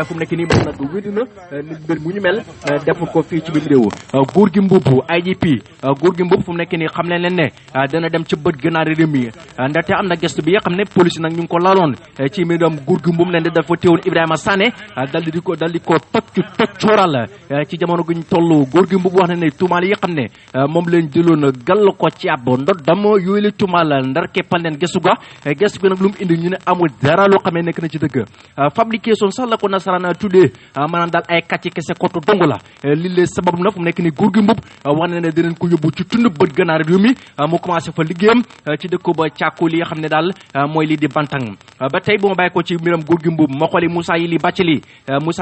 fu mu nekk nii moom nag wéddu na nit mbir mu ñu mel deful ko fii ci biir réew góor gi mbubb IGP góor gi mbubb fu mu nekk nii xam leen ne dana dem ci bët gënaari réew mi ndaxte am na gëstu bi nga xam ne police nag ñu ngi ko laloon ci mbiram góor gi mbubb leen di dafa teewoon Ibrahima Sané dal di ko toccooral ci jamono guñ toll góor gi mbubb wax na ne tuumaal yi nga xam ne moom leen jëloon gàll ko ci ab ndoddam yooyu la tuumaal ndar keppal leen gëstu ga nag lu mu indi ñu ne amul dara loo xam ne nekk na ci dëgg fabrication sax la ko nasaraan tuddee maanaam daal ay kàcci kese kottu dong la li lee sabab na fu mu nekk ni góor gi mbub wax na ne dinañ ko yóbbu ci tund bët gànnaar réew mi mu commencé fa liggéeyam ci dëkk ba càkku li nga xam ne daal mooy lii di bantang ba tey bu ma bàyyi ko ci mbiram góor gi mbub ma xooli Moussa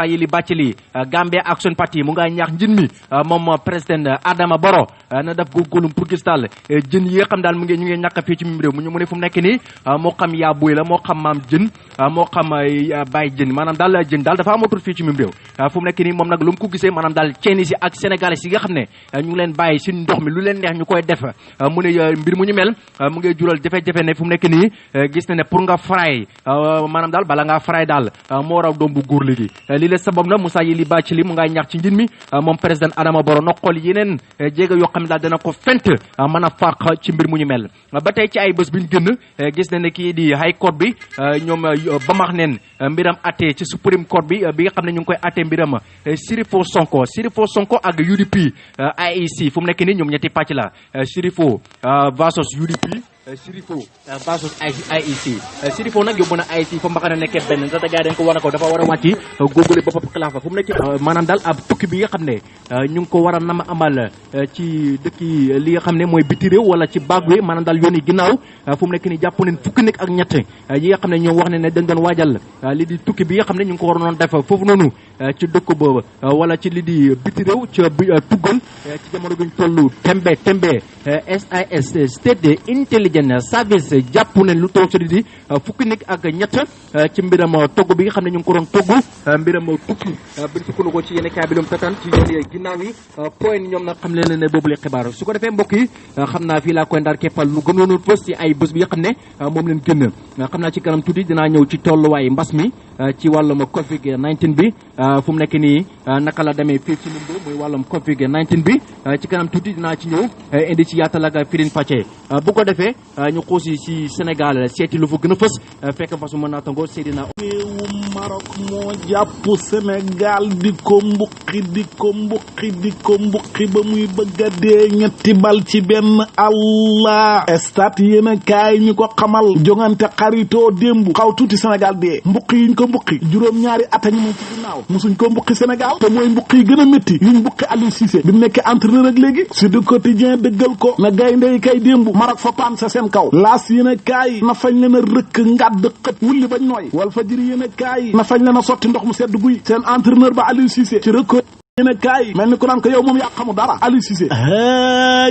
Yili Bathily Gambia Action Party mu nga ñaax njin mi moom président Adama Barrow na def góorgóorlu pour gis daal jën yi nga xam daal ñu ngi ñàkk fii ci mim réew mu ne fu mu nekk nii moo xam yaa buy la moo xam maam jën moo xam bàyyi jën maanaam daal jën daal dafa amatul fii ci mim réew fu mu nekk nii moom nag lu mu ko gisee maanaam daal Chinese yi ak sénégalais yi nga xam ne ñu ngi leen bàyyi si ndox mi lu leen neex ñu koy def mu ne mbir mu ñu mel mu ngi jural jafe-jafe ne fu mu nekk nii gis na ne pour nga fray maanaam daal bala ngaa fray daal moo raw doom bu góor léegi li la sabab na Moussa Yili Bathily mu ngay ñaax ci njin mi moom président Adama Barrow na xool yeneen jéego yoo xam ne daal dana ko fent mën a fàq ci mbir mu ñu mel ba tey ci ay bés bi ñu gën gis na ne kii di high court bi ñoom ba max neen mbiram atte ci supreme court bi nga xam ne ñu ngi koy atte mbiram Sirifo Sonko ak UDP IEC fu mu nekk nii ñoom ñetti pàcc la Sirifo versus UDP Sirifo versus IEC Sirifo nag yóbbu na IEC fa mbaxana nekkee benn ndaxte gars yi dañ ko war a ko dafa war a wàcci góogule boppam xilaafa fu mu nekk maanaam daal ab tukki bi nga xam ne ñu ngi ko war a nama amal ci dëkki li nga xam ne mooy biti réew wala ci baag wi maanaam daal yoon yi ginnaaw fu mu nekk nii jàpp nañ fukki nekk ak ñett yi nga xam ne ñoom wax ne dañ doon waajal li di tukki bi nga xam ne ñu ngi ko waroon def foofu noonu ci dëkk boobu wala ci li di biti réew ci tuggal ci jamono guñ toll tembe SIS State Intelligence Service jàpp ne lu toog ci di fukki nekk ak ñett ci mbiram togg bi nga xam ne ñu ngi ko doon togg mbiram tukki biñ sukkandiku ko ci yenn kaay bi lu mu tataan ci yoon yi ginnaaw yi point ñoom nag xam leen ne boobu la xibaar su ko defee mbokk yi xam naa fii laa koy ndaar keppal lu gënoon a fës ci ay bés bi nga xam ne moom leen génn xam naa ci kanam tuuti dinaa ñëw ci tolluwaay mbas mi ci wàllum Covid-19 bi fu mu nekk nii naka la demee fii ci Limbo muy wàllum Covid-19 bi ci kanam tuuti dinaa ci ñëw indi ci yaatal ak firin pàcce bu ko defee ñu xuusi ci Sénégal seeti lu fa gën a fës fekk fasu mën naa tangoo Seydina réewum Maroc moo jàpp Sénégal di ko mbuqi ba muy bëgg a dee ñetti bal ci benn Allah stade yéen a kaay ñu ko xamal jongante xaritoo démb xaw tuuti Sénégal dee mbuqi yiñ ko mbuqi juróom-ñaari atañu moom ci ginnaaw musuñ ko mbuqi Sénégal te mooy mbuqi yi gën a métti yuñ mbuqi Aliou Cissé bi mu nekkee entraîneur ak léegi sur le quotidien dëggal ko na gaynde yi kay démb Maroc fa paan sa seen kaw laas yéen a kaay na fañ leen a rëkk ngadd xët wulli bañ nooy wal fa jëri yéen a kaay na fañ leen a sotti ndox mu sedd guy seen entraîneur ba Aliou Cissé ci record yéen a kaay mel ni ku naan ko yow moom yaa xamu dara Aliou Cissé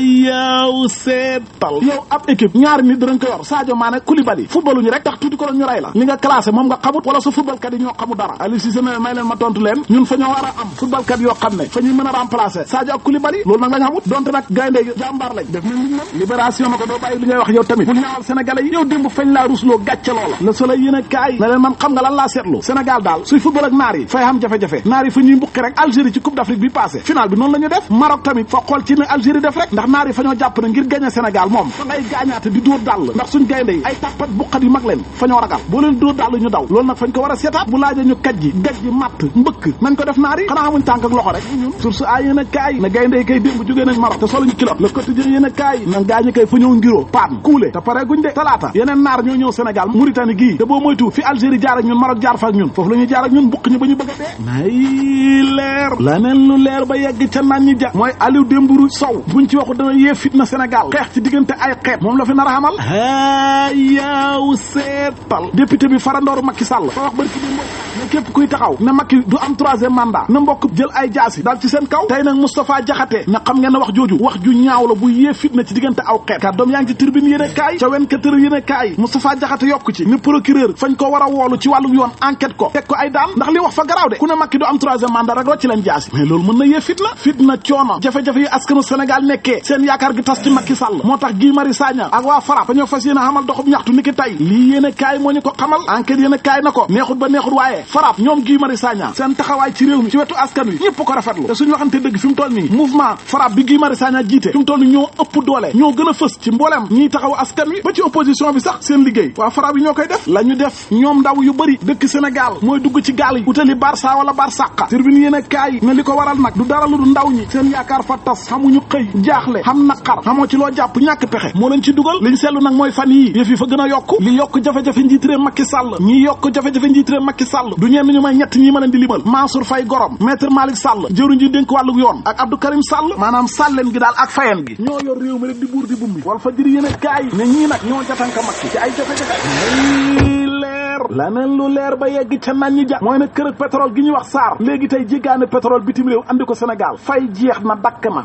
yow seetal yow ab équipe ñaari nit dinañ ko yor Sadio Mané Koulibaly footballu ñu rek tax tuuti ko doon ñu rey la li nga classé moom nga xamut wala sa football kat yi ñoo xamu dara Aliou Cissé ne may leen ma tontu leen ñun fa ñoo war a am football kat yoo xam ne fa ñuy mën a remplacer Sadio ak Koulibaly loolu nag lañ xamut donte nag gaynde jàmbaar lañ def nañ li ñu mën libération na ko doo bàyyi li ngay wax yow tamit bul ñaawal sénégalais yi yow démb fañ laa rusloo gàcce loola Le Soleil yéen a kaay na leen man xam nga lan laa seetlu Sénégal daal suy football ak naar yi fay xam jafe-jafe naar yi fa ñuy mbuqi rek Algérie ci coupe d'Afrique bi passé final bi noonu la ñu def Maroc tamit fa xool ci ne Algérie def rek ndax naar yi fa ñoo jàpp ne ngir gagner Sénégal moom fa ngay gaañaate di dóor dàll ndax suñ gaynde yi ay tàppat buqat yu mag leen fa ñoo ragal boo leen dóor dàll ñu daw loolu nag fañ ko war a seetaat bu laajee ñu kaj ji gaj ji matt mbëkk nañ ko def naar yi xanaa amuñ tànk ak loxo rek ñun source a yéen a kaay na gaynde yi kay démb jógee nañ Maroc te soluñu kilo le quotidien yéen a kaay na gaañi kay fa ñëw ngiroo paan kuule te pare guñ de talaata yeneen naar ñoo ñëw Sénégal Mauritanie gii te boo moytu fi Algérie jaar ak ñun Maroc jaar fa ak ñun foofu la ñuy jaar ak ñun buq ñu ba ñu bëgg a dee nay leer laneen lu leer ba yegg ca naan ñi ja mooy Aliou Dembourou Sow buñ ci waxu dana yee fitna Sénégal xeex ci diggante ay xeet moom la fi nar a xamal yaw seetal député bi farandooru Macky Sall fa wax barki bi ne képp kuy taxaw ne Macky du am troisième mandat na mbokk jël ay jaasi daal ci seen kaw tey nag Moustapha Diakhaté na xam ngeen ne wax jooju wax ju ñaaw la bu yee fitna ci diggante aw xeet kat doom yaa ngi ci tribune yéen a kaay ca 24 heures yéen a kaay Moustapha Diakhaté yokku ci ni procureur fañ ko war a woolu ci wàllu yoon enquête ko teg ko ay daan ndax li wax fa garaaw de ku ne Macky du am troisième mandat rek rocc ci leen jaasi mais loolu mën na yee fitna coono jafe-jafe yi askanu Sénégal nekkee seen yaakaar gi tas ci Macky Sall moo tax Guy Marius Sagna ak waa FRAPP fa ñoo fas yéene xamal doxub ñaxtu niki tey lii yéen a kaay moo ñu ko xamal enquête yéen a kaay na ko neexut ba neexut waaye FRAPP ñoom Guy Marius Sagna seen taxawaay ci réew mi ci wetu askan wi ñëpp ko rafetlu te suñu waxante dëgg fi mu toll nii mouvement FRAPP bi Guy Marius Sagna jiite fi mu toll nii ñoo ëpp doole ñoo gën a fës ci mboolem ñiy taxaw askan wi ba ci opposition bi sax seen liggéey waa FRAPP yi ñoo koy def la ñu def ñoom ndaw yu bëri dëkk Sénégal mooy dugg ci gaal yi utali Barça wala Barsaqa Tribune yéen a kaay ne li ko waral nag du dara lu du ndaw ñi seen yaakaar fa tas xamuñu xëy jaaxle xam naqar xamoo ci loo jàpp ñàkk pexe moo leen ci dugal liñ seetlu nag mooy fan yii yëf yi fa gën a yokk li yokk jafe-jafe njiit réew Macky Sall ñi yokk jafe-jafe njiit réew Macky Sall du ñenn ñu may ñett ñi ma leen di limal Mansour Faye Gorom Maître Malick Sall jëwriñ ji dénk wàllu yoon ak Abdou Karim Sall maanaam sàlleen gi daal ak fayen gi ñoo yor réew mi rek di buur di bumbi wal fa jëri yéen a kaay ne ñii nag ñoo jatanka Macky ci ay jafe-jafe laneen lu leer ba yegg ca nan ñi ja mooy ne kër ak pétrole gi ñuy wax SAR léegi tey jéggaane pétrole bitim réew andi ko Sénégal fay jeex na dakk na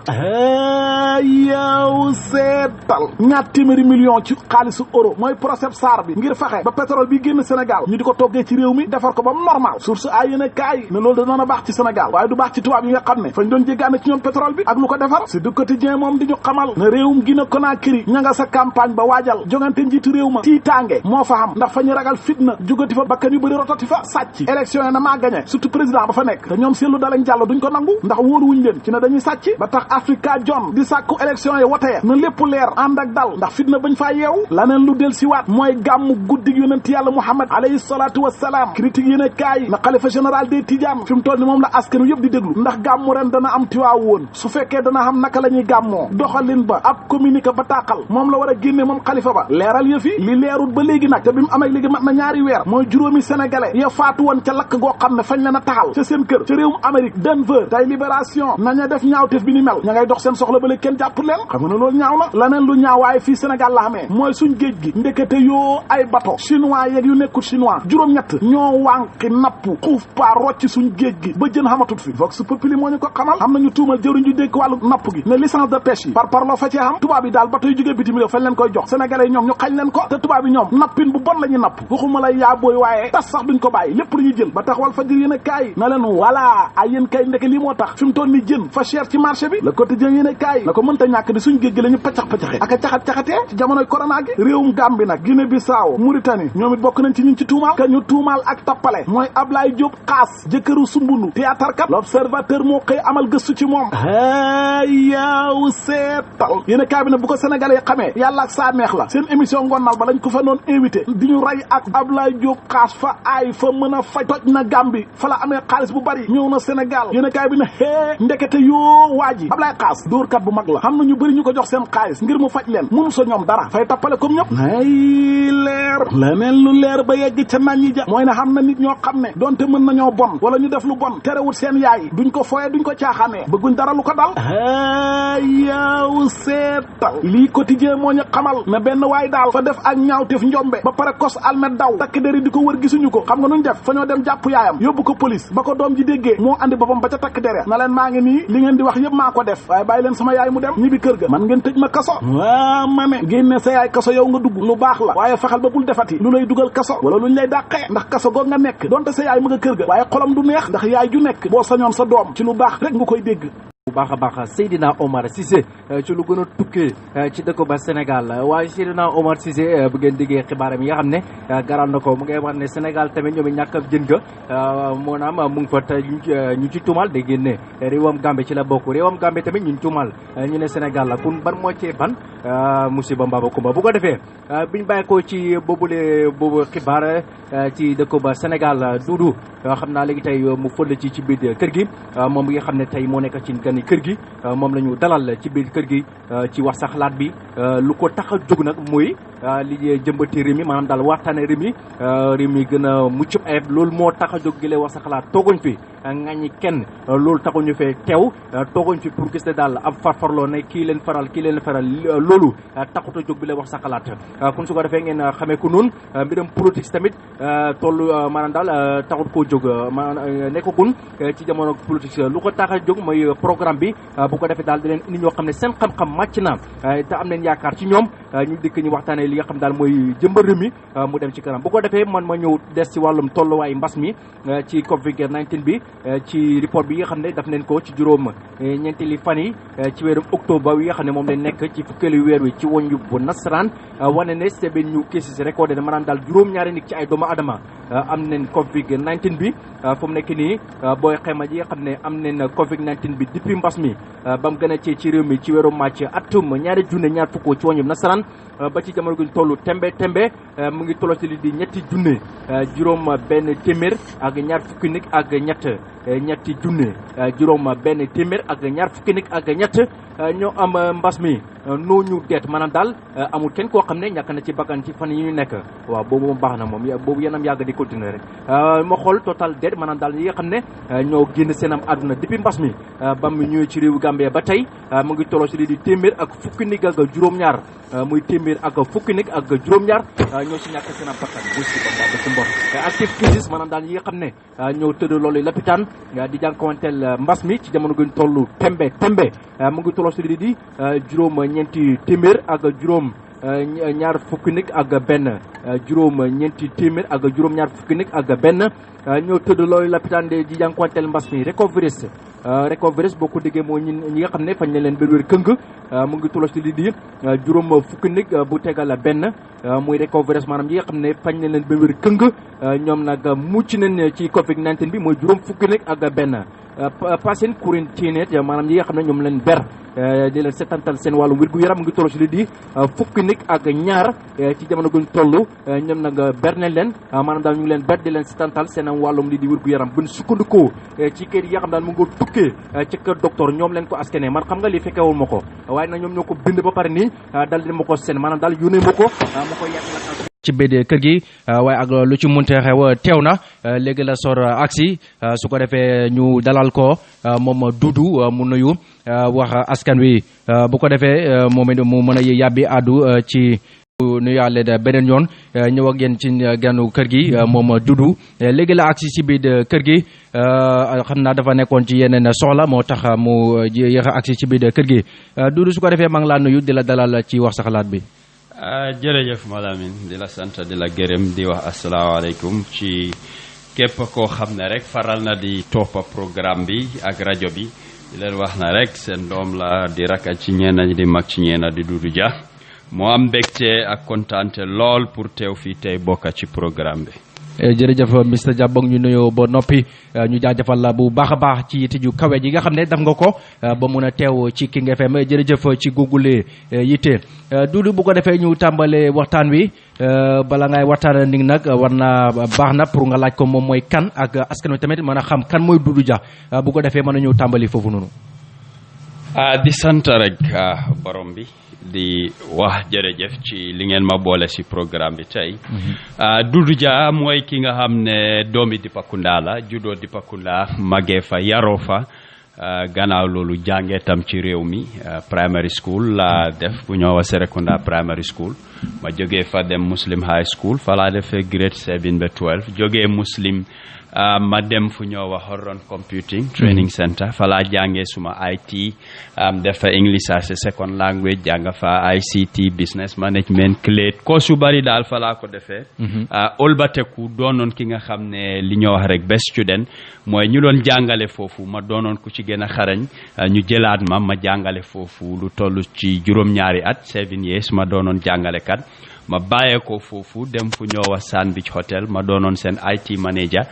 yow seetal ñaar téeméeri million ci xaalisu euro mooy procès SAR bi ngir fexe ba pétrole bi génn Sénégal ñu di ko toggee ci réew mi defar ko ba normal source ay yéen a kaay ne loolu danoon a baax ci Sénégal waaye du baax ci tubaab yi nga xam ne fañ doon jéggaane ci ñoom pétrole bi ak lu ko defar si du quotidien moom di ñu xamal ne réewum Guinée Conakry ña nga sa campagne ba waajal jongante njiitu réew ma tiitaange moo fa xam ndax fa ñu ragal fitna jugati fa bakkan yu bëri rotati fa sàcc élection yi na maa gagné surtout président ba fa nekk te ñoom seetlu dalañ jàll duñ ko nangu ndax wóoruwuñ leen ci ne dañuy sàcc ba tax Africa John di sàkku élection yi wote na lépp leer ànd ak dal ndax fitna bañ faa yeewu laneen lu del si waat mooy gàmmu guddig yonent yàlla Muhammad alayhi salaatu wassalaam critique yéen a kaay na xalifa général des Tidianes fi mu toll ni moom la askan wi yëpp di déglu ndax gàmmu ren dana am Tiwaawu woon su fekkee dana xam naka la ñuy gàmmoo doxalin ba ab communiqué ba tàqal moom la war a génne moom xalifa ba leeral yëf yi li leerul ba léegi nag te bi mu amee léegi mat na ñaari weer mooy juróomi sénégalais ya faatu woon ca lakk goo xam ne fañ leen a taxal ca seen kër ca réewum Amérique Denver tey libération naña def ñaawteef bi ni mel ña ngay dox seen soxla ba léegi kenn jàpp leen xam nga ne loolu ñaaw na laneen lu ñaaw waaye fii Sénégal la xamee mooy suñ géej gi ndekete yoo ay bateau chinois yeeg yu nekkul chinois juróom-ñett ñoo wànqi napp xuuf pa rocc suñ géej gi ba jën xamatut fi vox populi moo ñu ko xamal xam nañu tuumal jëwriñ ju dénk wàllu napp gi ne licence de pêche yi par parloo fa cee xam tubaab yi daal bateau yu jógee bitim réew fañ leen koy jox sénégalais yi ñoom ñu xañ leen ko te tubaab yi ñoom nappin bu bon la ñu napp waxuma lay yaa booy waaye tas sax duñ ko bàyyi lépp lu ñu jël ba tax wal fajir yéen a kaay na leen voilà ay yéen kay ndeke lii moo tax fi mu toll ni jën fa cher ci marché bi le quotidien yéen a kaay na ko mënta ñàkk di suñ géej gi la ñu paccax-paccaxe ak a caxat-caxatee ci jamonoy corona gi réewum Gambie nag Guinée Bissau Mauritanie ñoom it bokk nañ ci ñun ci tuumaal ka ñu tuumaal ak tappale mooy Ablaye Diop Xaas jëkkëru Sumbulu théâtre kat l'observateur moo xëy amal gëstu ci moom yaaw seetal yéen a kaay bi ne bu ko sénégalais yi xamee yàlla ak saa neex la seen émission ngonnal ba lañ ko fa noon invité di ñu ray ak Ablaye Diop Xaas fa aay fa mën a faj toj na Gambie fa la amee xaalis bu bari ñëw na Sénégal yéen a kaay bi ne ndekete yoo waa ji Ablaye Xaas dóorkat bu mag la xam na ñu bëri ñu ko jox seen xaalis ngir mu faj leen mënu sa ñoom dara fay tappale comme ñëpp nay leer leneen lu leer ba yegg ca nañ ñi ja mooy ne xam na nit ñoo xam ne donte mën nañoo bon wala ñu def lu bon terewul seen yaay duñ ko foye duñ ko caaxaanee bëgguñ dara lu ko dal yaw seetal lii quotidien moo ñu xamal ne benn waay daal fa def ak ñaawteef njombe ba pare kos almet daw takk deri di ko wër gisuñu ko xam nga nuñ def fa ñoo dem jàpp yaayam yóbbu ko police ba ko doom ji déggee moo andi boppam ba ca takk dere na leen maa ngi nii li ngeen di wax yëpp maa ko def waaye bàyyi leen sama yaay mu dem ñibbi kër ga man ngeen tëj ma kaso waa ma ne génne sa yaay kaso yow nga dugg lu baax la waaye fexal ba bul defati lu lay dugal kaso wala luñ lay dàqee ndax kaso goog nga nekk donte sa yaay mu nga kër ga waaye xolam du neex ndax yaay ju nekk boo sañoon sa doom ci lu baax rek nga koy dégg bu baax a baax Seydina Omar Cissé ci lu gën a tukkee ci dëkk ba Sénégal waaye Seydina Omar Cissé bu ngeen déggee xibaaram yi nga xam ne garal na ko mu ngay wax ne Sénégal tamit ñoom ñàkk ab jën ga moo naam mu ngi fa te ñu ci tuumal dégg ngeen ne réewam Gambie ci la bokk réewam Gambie tamit ñu tuumal ñu ne Sénégal la kun ban moo cee ban musiba mbaba kumba bu ko defee biñ bàyyi ko ci boobu xibaar ci dëkk ba Sénégal Doudou xam naa léegi tey mu fël ci biir kër gi moom mi nga xam ne tey moo nekk ci gani kër gi moom la ñu dalal ci biir kër gi ci wax sa xalaat bi lu ko tax a jóg nag mooy li jëmbati réew mi maanaam daal waxtaane réew mi gën a mucc ayib loolu moo tax a jóg gi lay wax sa xalaat tooguñ fi ngañi kenn loolu taxuñu fee teew tooguñ fi pour gis ne daal ab farfarloo ne kii leen faral loolu taxut a jóg bi lay wax sa xalaat kon su ko defee ngeen xamee ko noonu mbiram politique tamit tollu maanaam daal taxut koo jóg maanaam nekkagun ci jamono politique lu ko tax a jóg mooy programme bi bu ko defee daal di leen indi ñoo xam ne seen xam-xam màcc na te am nañ yaakaar ci ñoom ñu dikk ñu waxtaanee li nga xam daal mooy jëmbal réew mi mu dem ci kanam bu ko defee man ma ñëw des ci wàllum tolluwaay mbas mi ci Covid-19 bi ci report bi nga xam ne daf neen ko ci juróom ñeenteeli fan yi ci weeru octobre yi nga xam ne moom lañ nekk ci fukkeelu weer wi ci woñu bu nasaraan wane ne c'est ñu cases recordé na maanaam daal juróom-ñaari nit ci ay doomu adama am nañ Covid-19 bi fu mu nekk nii booy xayma ji nga xam ne am nañ Covid-19 bi depuis mbas mi ba mu gën a ci réew mi ci weeru màcc atum ñaari junne ñaar fukk ci woñu nasaraan ba ci jamono guñ toll tembe mu ngi tolloo ci li di ñetti junne juróom benn téeméer ak ñaar fukki nit ak ñetti junne juróom benn téeméer ak ñaar fukki nit ak ñett ñoo am mbas mi noo ñu deet maanaam daal amul kenn koo xam ne ñàkk na ci bakkan ci fan yi ñu nekk waaw boobu moom baax na moom boobu yanam yàgg di continuer rek ma xool total deet maanaam daal yi nga xam ne ñoo génn seen am àdduna depuis mbas mi ba mu ñëwee ci réewu Gambie ba tey mu ngi tolloo ci li di téeméer ak fukki nit ak juróom-ñaar muy téeméer ak fukki nit ak juróom-ñaar ñoo ci ñàkk seen am bakkan bu si ba ci mbor active cases maanaam daal yi nga xam ne ñoo tëdd loolu lopitaan di jànkuwanteel mbas mi ci jamono guñ tollu tembe mu ngi tolloo ci li di juróom ñeenti téeméer ak juróom ñaar fukki nit ak benn juróom ñeenti téeméer ak juróom ñaar fukki nit ak benn ñoo tëdd loolu lopitaan di jànkuwanteel mbas mi recoveries boo ko déggee mooy ñi nga xam ne fañ ne leen wér këng mu ngi tolloo ci li di juróom fukki nit bu tegal benn muy recoveries maanaam ñi nga xam ne fañ ne leen wér këng ñoom nag mucc nañ ci Covid-19 bi mooy juróom fukki nit ak benn patient quarantine maanaam ñi nga xam ne ñoom leen ber di leen setantal seen wàllum wér-gu-yaram mu ngi toll ci li di fukki nit ak ñaar ci jamono guñ toll ñoom nag ber nañ leen maanaam daal ñu ngi leen ber di leen setantal seen wàllum li di wér-gu-yaram buñ sukkandikoo ci kër yi nga xam daal mu ngi tukkee ci kër docteur ñoom leen ko askane man xam nga li fekkewul ma ko waaye nag ñoom ñoo ko bind ba pare nii daal di ma ko seen maanaam daal yónnee ma ko yàq ci biir kër gi waaye ak lu ci munte xew teew na léegi la sor aksi su ko defee ñu dalal ko moom Dudu mu nuyu wax askan wi bu ko defee moom it mu mën a yàbbi àddu ci nu yàlla de beneen yoon ñëw ak yéen ci ganu kër gi moom Dudu léegi la aksi ci biir kër gi xam naa dafa nekkoon ci yeneen soxla moo tax mu yéex a aksi ci biir kër gi Dudu su ko defee maa ngi laa nuyu di la dalal ci wax sa xalaat bi. jërëjëf Malamine di la sant di la gërëm di wax asalaamaaleykum ci képp koo xam ne rek faral na di toppa programme bi ak rajo bi di leen wax na rek seen doom la di raka ci ñeena di mag ci ñeena di Dudu Jah moo am mbégte ak kontaante lool pour teew fii tey bokka ci programme bi. jërëjëf Mr Jah boog ñu nuyoo ba noppi ñu jaajëfal la bu baax a baax ci yitte ju kawe ji nga xam ne def nga ko ba mun a teew ci King FM jërëjëf ci Google yitte Dudu bu ko defee ñu tàmbalee waxtaan wi bala ngay waxtaan ni nag war na baax na pour nga laaj ko moom mooy kan ak askan wi tamit mën a xam kan mooy Dudu Jah bu ko defee mën a ñëw tàmbali foofu noonu. di sant rek borom bi. di wax jërëjëf ci li ngeen ma boole ci programme bi tey Dudu Jah mooy ki nga xam ne doomi Dipakunda la juddoo Dipakunda magee fa yaroo fa gannaaw loolu jàngee tam ci réew mi primary school la def bu ñoo wax Serekunda primary school ma jógee fa dem Muslim high school fa laa defee grade 7 ba 12 jógee Muslim ma dem fu ñoo wax Horon Computing Training Center fa laa jàngee suma IT defa English as a second language jàng fa ICT business management CLET course yu bari daal fa laa ko defee olbateku doonoon ki nga xam ne li ñoo wax rek best student mooy ñu doon jàngale foofu ma doonoon ku ci gën a xarañ ñu jëlaat ma jàngale foofu lu toll ci juróom-ñaari at 7 years ma doonoon jàngalekat ma bàyyeekoo foofu dem fu ñoo wax Sandwich Hotel ma doonoon seen IT manager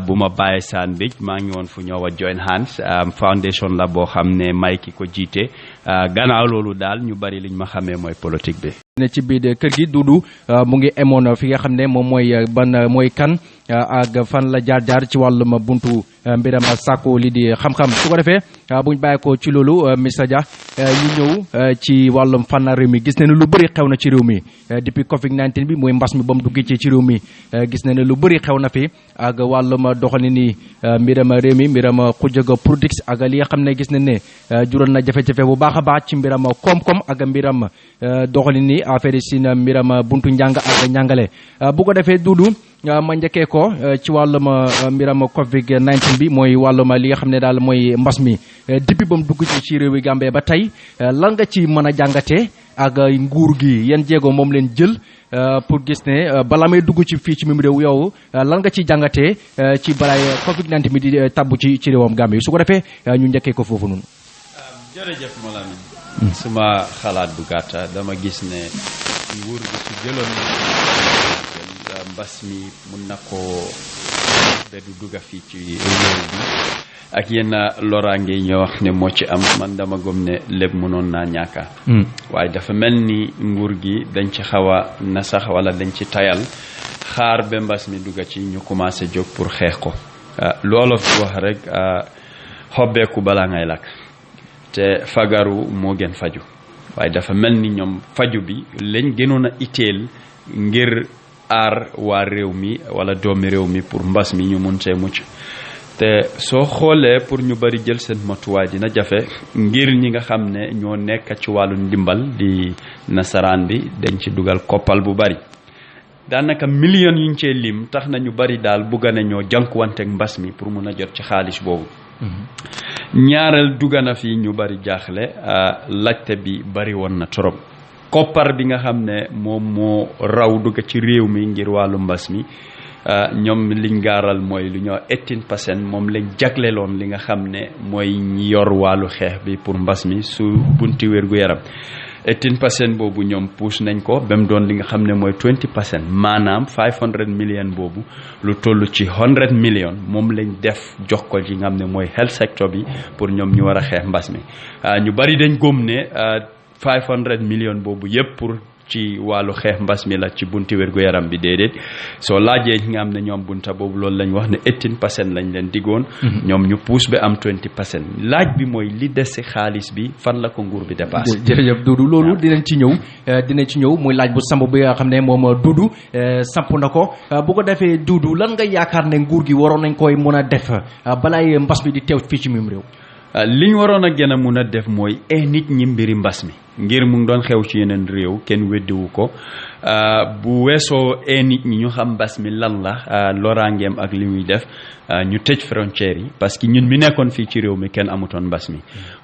bu ma bàyyee Sandwich maa ngi woon fu ñoo wax Join Hands foundation la boo xam ne may ki ko jiite gannaaw loolu daal ñu bari liñ ma xamee mooy politique bi. ne ci biir kër gi Dudu mu ngi emoon fi nga xam ne moom mooy ban mooy kan ak fan la jaar ci wàllum buntu mbiram sàkku li di xam-xam su ko defee buñ bàyyi ko ci loolu Mr Jah ñu ñëw ci wàllum fan réew mi gis nañu lu bëri xew na ci réew mi depuis Covid-19 bi mooy mbas mi ba mu duggee ci réew mi gis nañu lu bëri xew na fi ak wàllum doxalin ni mbiram réew mi mbiram xujaga products ak li nga xam ne gis nañ ne jural na jafe-jafe bu baax a baax ci mbiram koom-koom ak mbiram doxalin ni affaire yi si mbiram buntu njàng ak njàngale bu ko defee Dudu ma njëkkee ko ci wàllum mbiram Covid 19 bi mooy wàllum li nga xam ne daal mooy mbas mi depuis ba mu dugg ci réew yi Gambie ba tey lan nga ci mën a jàngatee ak nguur gi yan jéego moom leen jël pour gis ne balaa may dugg ci fii ci mim réew yow lan nga ci jàngatee ci balaay Covid 19 bi di tabbu ci réewam Gambie su ko defee ñu njëkkee ko foofu noonu. jërëjëf Malamine. suma xalaat bu gàtta dama gis ne nguur gi su jëloon mbas mi mun na ko beddu dugga fii ci réew bi ak yenn loraange yi ñoo wax ne moo ci am man dama gëm ne lépp mënoon naa ñàkka waaye dafa mel ni nguur gi dañ ci xaw a nasax wala dañ ci tayal xaar ba mbas mi dugga ci ñu commencé jóg pour xeex ko loolu wax rek xobbeeku balaa ngay lakk te fagaru moo gën faju waaye dafa mel ni ñoom faju bi lañ gënoon a itteel ngir aar waa réew mi wala doomi réew mi pour mbas mi ñu mun see mucc te soo xoolee pour ñu bari jël seen matuwaay dina jafe ngir ñi nga xam ne ñoo nekk ci wàllu ndimbal di nasaraan bi dañ ci dugal koppal bu bari daanaka millions yuñ cee lim tax na ñu bari daal bugga na ñoo jànkuwanteeg mbas mi pour mun a jot ci xaalis boobu ñaareel dugana fi ñu bari jaaxle laajte bi bari woon na trop koppar bi nga xam ne moom moo raw dugg ci réew mi ngir wàllu mbas mi ñoom liñ gaaral mooy lu ñoo 18% moom lañ jagleloon li nga xam ne mooy ñi yor wàllu xeex bi pour mbas mi su bunti wér-gu-yaram 18% boobu ñoom puus nañ ko ba mu doon li nga xam ne mooy 20% maanaam 500 million boobu lu toll ci 100 million moom lañ def jox ko li nga xam ne mooy health sector bi pour ñoom ñu war a xeex mbas mi ñu bari dañ góom ne 500 million boobu yëpp pour ci wàllu xeex mbas mi la ci bunti wér-gu-yaram bi déedéet soo laajee ñi nga xam ne ñoom bunta boobu loolu lañ wax ne 18% lañ leen diggoon ñoom ñu puus ba am 20% laaj bi mooy li des si xaalis bi fan la ko nguur bi dépassé. jërëjëf Doudou loolu dinañ ci ñëw muy laaj bu samp bi nga xam ne moom Doudou samp na ko bu ko defee Doudou lan nga yaakaar ne nguur gi waroon nañ koy mën a def balaay mbas mi di teew fii ci mim réew. li ñu waroon a gën a mun a def mooy nit ñi mbiri mbas mi ngir mu ngi doon xew ci yeneen réew kenn weddiwu ko bu weesoo nit ñi ñu xam mbas mi lan la loraangeem ak li muy def ñu tëj frontières yi parce que ñun mi nekkoon fii ci réew mi kenn amutoon mbas mi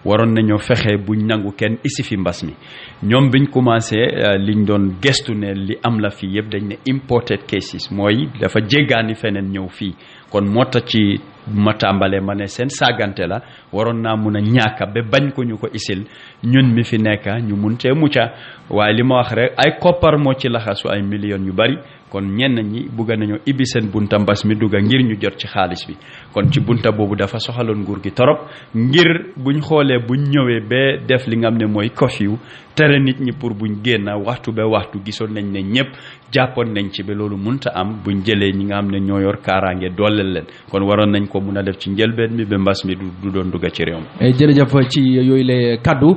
waroon nañoo fexe buñ nangu kenn isi fi mbas mi ñoom biñ commencé liñ doon gestu ne li am la fii yëpp dañ ne imported cases mooy dafa jéggaani feneen ñëw fii kon moo tax ci ma tàmbalee ma ne seen sàggante la waroon naa mun a ñàkka ba bañ ko ñu ko isil ñun mi fi nekk ñu mun cee mucca waaye li ma wax rek ay koppar moo ci laxasu ay millions yu bari kon ñenn ñi bugg nañoo ibbi seen bunta mbas mi dugga ngir ñu jot ci xaalis bi kon ci bunta boobu dafa soxaloon nguur gi torop ngir buñ xoolee buñ ñëwee ba def li nga xam ne mooy curfew tere nit ñi pour buñ génn waxtu ba waxtu gisoon nañ ne ñëpp jàppoon nañ ci ba loolu munta am buñ jëlee ñi nga xam ne ñoo yor kaaraange dooleel leen kon waroon nañ ko mun a def ci njëlbeen bi ba mbas mi du doon dugga ci réew mi. jërëjëf ci yooyu la kaddu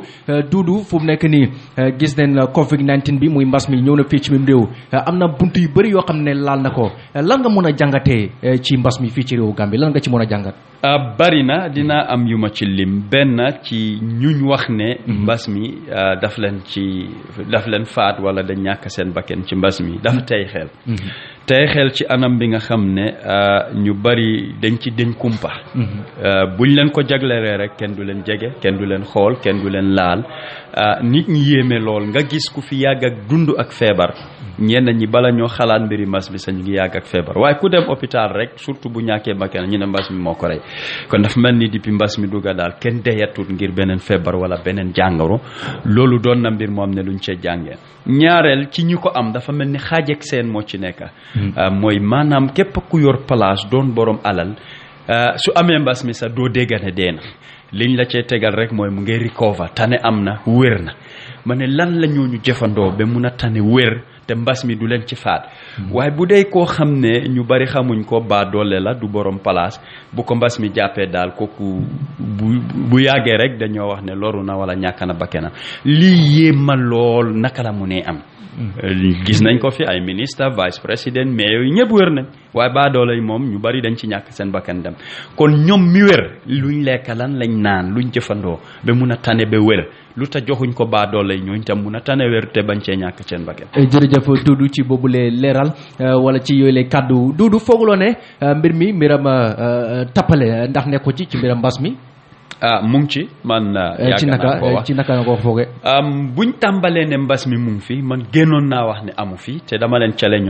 Doudou fu mu nekk nii gis nañ Covid 19 bi muy mbas mi ñëw na fii ci même réew am na bunt yu bëri yoo xam ne laal na ko lan nga mën a jàngatee ci mbas mi fii ci réewu Gambie lan nga ci mën a jàngat. bari na dina am yu ma ci lim benn ci ñuñ wax ne mbas mi daf leen faat wala dañ ñàkk seen bakken ci mbas mi dafa tey xel ci anam bi nga xam ne ñu bari dañ ci deñ kumpa buñ leen ko jagleree rek kenn du leen jege kenn du leen xool kenn du leen laal nit ñi yéeme lool nga gis ku fi yàgg ak dund ak feebar ñenn ñi bala ñoo xalaat mbiri mbas bi sax ñu ngi yàgg ak feebar waaye ku dem hôpital rek surtout bu ñàkkee bakkan ñu ne mbas mi moo ko rey kon dafa mel ni depuis mbas mi dugga daal kenn deyatut ngir beneen feebar wala beneen jàngoro loolu doon na mbir moom ne luñ cee jàngee ñaareel ci ñu ko am dafa mel ni xaajek seen moo ci nekk mooy maanaam képp ku yor place doon borom alal su amee mbas mi sax doo déggane dee na liñ la cee tegal rek mooy mu ngi recover tane am na wér na ma ne lan la ñooñu jëfandoo ba mun a tane wér te mbas mi du leen ci faat waaye bu dee koo xam ne ñu bari xamuñ ko baa doole la du borom place bu ko mbas mi jàppee daal kooku bu yàggee rek dañoo wax ne loru na wala ñàkk na bakkanam lii yéema lool naka la mu ne am gis nañ ko fi ay ministre vice président mais yooyu ñëpp wér nañ waaye baa doole yi moom ñu bari dañ ci ñàkk seen bakkan dem kon ñoom mi wér luñ lekk lan lañ naan luñ jëfandoo ba mun a tane ba wér lu ta joxuñ ko baadoole yi ñooñu tam mun a tane wér te bañ cee ñàkk seen bakkan. jërëjëf Doudou ci boobule leeral wala ci yooyu lay kàddu Doudou fooguloo ne mbir mi mbiram tappale ndax nekko ci mbiram mbas mi. mu ngi ci man. ci naka nga ko foogee. buñ tàmbalee ne mbas mi mu ngi fi man génnoon naa wax ne amu fi te dama leen challenge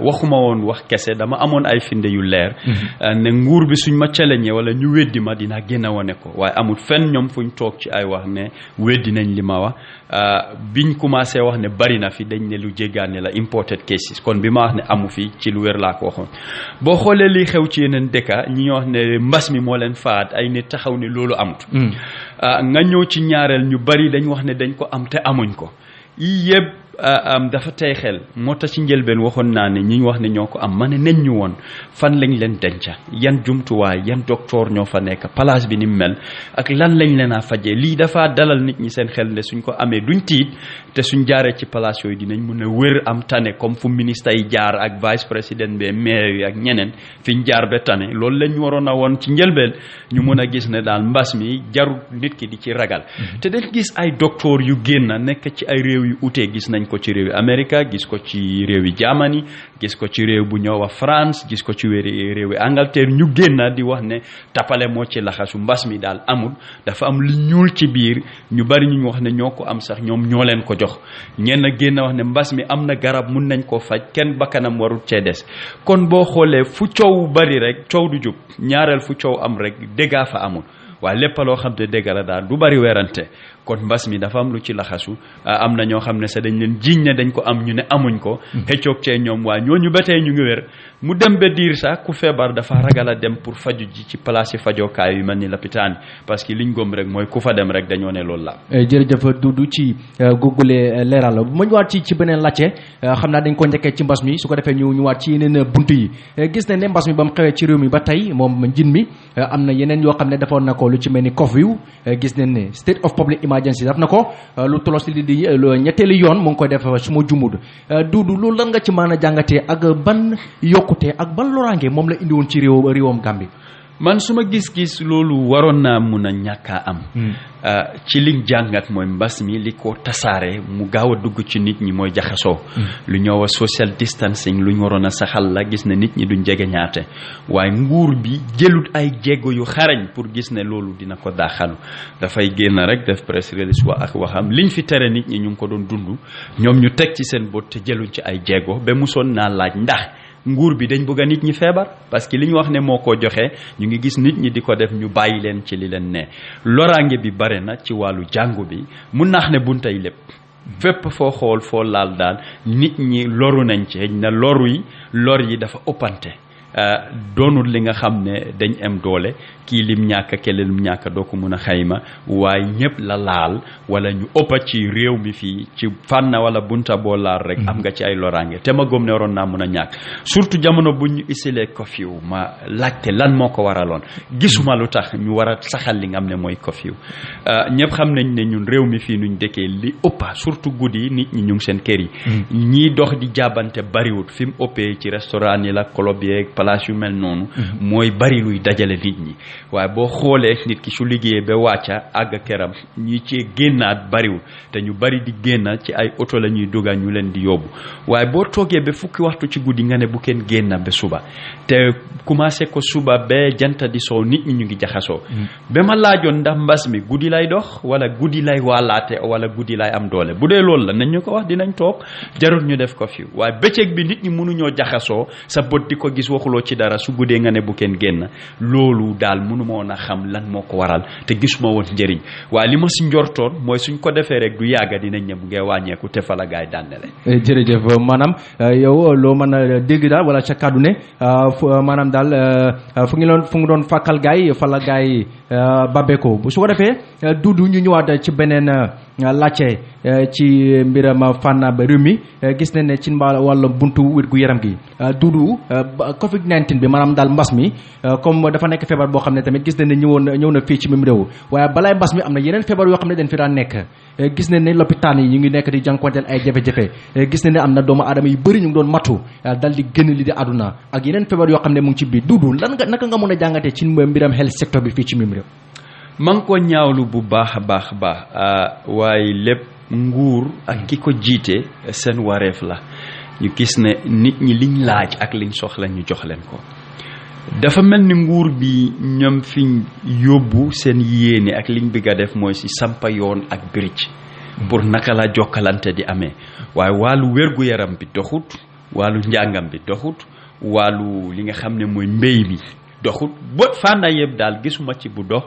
waxuma woon wax kese dama amoon ay finde yu leer. ne nguur bi suñ ma challenge wala ñu weddi ma dinaa génn wane ko waaye amul fenn ñoom fuñ toog ci ay wax ne weddi nañ li ma wax biñ commencé wax ne bari na fi dañ ne lu jéggaane la imported cases kon bi ma wax ne amu fi ci lu wér laa ko waxoon boo xoolee liy xew ci yeneen dëkka ñi wax ne mbas mi moo leen faat ay nit taxaw ne loolu amut nga ñëw ci ñaareel ñu bari dañ wax ne dañ ko am te amuñ ko yii yëpp dafa tey xel moo tax ci njëlbeen waxoon naa ne ñi wax ne ñoo ko am ma ne nañ ñu woon fan lañ leen denca yan jumtuwaay yan docteur ñoo fa nekk place bi ni mu mel ak lan lañ leen a fajee lii dafa dalal nit ñi seen xel ne suñ ko amee duñ tiit te suñ jaaree ci place yooyu dinañ mun a wér am tane comme fu ministre yi jaar ak vice président bi maire yi ak ñeneen fiñ jaar ba tane loolu lañ waroon a woon ci njëlbeen ñu mun a gis ne daal mbas mi jarul nit ki di ci ragal te dañ gis ay docteur yu génn nekk ci ay réew yu utee gis nañ ko ci réewi Amérique gis ko ci réewi Germany gis ko ci réew bu ñëw wa France gis ko ci réewi Angleterre ñu génn di wax ne tapale moo ci laxasu mbas mi daal amul dafa am lu ñuul ci biir ñu bari ñu wax ne ñoo ko am sax ñoom ñoo leen ko jox ñenn génn wax ne mbas mi am na garab mun nañ koo faj kenn bakkanam warul cee des kon boo xoolee fu coow bari rek coow du jub ñaareel fu coow am rek déggaa fa amul waaye lépp loo xam te dégg la daal du bari werante kon mbas mi dafa am lu ci laxasu am na ñoo xam ne sax dañ leen jiiñ ne dañ ko am ñu ne amuñ ko xëccoog cee ñoom waa ñooñu ba tey ñu ngi wér mu dem ba diir sax ku feebar dafa ragal a dem pour faju ji ci place yi fajookaay yu mel ni lopitaan parce que liñ gëm rek mooy ku fa dem rek dañoo ne loolu la. jërëjëf Doudou ci googule leeral bu ma ñëwaat ci beneen laajte xam naa dañ ko njëkkee ci mbas mi su ko defee ñu ñëwaat ci yeneen bunt yi gis nañ ne mbas mi ba mu xewee ci réew mi ba tey moom njin mi am na yeneen yoo xam ne defoon na ko lu ci mel ni curfew gis nañ ne state of public emergency daf na ko lu tolos li di ñetteelu yoon mu ngi koy def su ma jumud Doudou loolu lan nga ci mën a jàngatee ak ban yokkute ak ban loraange moom la indi woon ci réewam Gambie. man suma gis-gis loolu waroon naa mun a ñàkkaa am ci liñ jàngat mooy mbas mi li ko tasaare mu gaaw a dugg ci nit ñi mooy jaxasoo lu ñëw a social distancing luñ waroon a saxal la gis ne nit ñi duñ jege ñaate waaye nguur bi jëlut ay jéego yu xarañ pour gis ne loolu dina ko daaxalu dafay génn rek def press release wa ak waxam liñ fi tere nit ñi ñu ngi ko doon dund ñoom ñu teg ci seen bët te jëluñ ci ay jéego ba musoon naa laaj ndax nguur bi dañ bëgg a nit ñi feebar parce que li ñu wax ne moo ko joxe ñu ngi gis nit ñi di ko def ñu bàyyi leen ci li leen ne loraange bi bare na ci wàllu jàngu bi mun naax ne buntay lépp fépp foo xool foo laal daal nit ñi loru nañ ci na lor yi dafa ëppante doonul li nga xam ne dañ am doole kii lim ñàkk kele lim ñàkk doo ko mun a xayma waaye ñëpp la laal wala ñu ëppa ci réew mi fii ci fànn wala bunta boo laal rek am nga ci ay loraange te ma gëm ne waroon naa mun a ñàkk surtout jamono bu ñu isilee curfew ma laajte lan moo ko waraloon gisuma lu tax ñu war a saxal li nga xam ne mooy curfew ñëpp xam nañ ne ñun réew mi fii nuñ dëkkee li ëppa surtout guddi nit ñi ñu ngi seen kër yi ñii dox di jàbbante bariwut fi mu ëppee ci restaurant yi la club yeeg place yu mel noonu mooy bari luy dajale nit ñi waaye boo xoolee nit ki su liggéeyee ba wàcca àgg këram ñi ci génnaat bariwul te ñu bari di génna ci ay oto la ñuy dugal ñu leen di yóbbu waaye boo toogee ba fukki waxtu ci guddi nga ne bu kenn génna ba suba te commencé ko suba ba janta di soow nit ñi ñu ngi jaxasoo ba ma laajoon ndax mbas mi guddi lay dox wala guddi lay waalaate wala guddi lay am doole bu dee loolu la nañ ñu ko wax dinañ toog jarul ñu def ko fi waaye bëccëg bi nit ñi mënuñoo jaxasoo sa bët di ko gis waxuloo ci dara su guddee nga ne bu kenn génn loolu daal mënuma woon a xam lan moo ko waral te gisuma woon njëriñ waaye li ma si njortoon mooy suñ ko defee rek du yàgga dinañ ne bu ngee wàññeeku te fa la gaay dànnele jërëjëf maanaam yow loo mën a dégg daal wala ca kàddu ne maanaam daal fu ngi doon fàkkal gaay fa la gaay babeko bu su ko defee Doudou ñu ñëwaat ci beneen laajte ci mbiram fànn ba réew mi gis nañ ne ci wàllu buntu wér gu yaram gi Doudou Covid-19 bi maanaam daal mbas mi comme dafa nekk feebar boo xam ne tamit gis nañ ne ñëw na fii ci même réew waaye balaay mbas mi am na yeneen feebar yoo xam ne dañ fi daan nekk gis nañ ne lopitaan yi ñu ngi nekk di jànkuwanteel ay jafe-jafe gis nañ ne am na doomu aadama yu bëri ñu ngi doon matu dal di génn li di àdduna ak yeneen feebar yoo xam ne mu ngi ci biir Doudou naka nga mën a jàngatee ci mbiram health sector bi fii ci même réew ma ngi ko ñaawlu bu baax a baax waaye lépp nguur ak ki ko jiite seen wareef la ñu gis ne nit ñi liñ laaj ak liñ soxla ñu jox leen ko dafa mel ni nguur bi ñoom fiñ yóbbu seen yéene ak liñ bëgg a def mooy si sampa yoon ak bridge pour naka la jokkalante di amee waaye wàllu wér-gu-yaram bi doxut wàllu njàngam bi doxut wàllu li nga xam ne mooy mbéy mi doxut ba fànna yëpp daal gisuma ci bu dox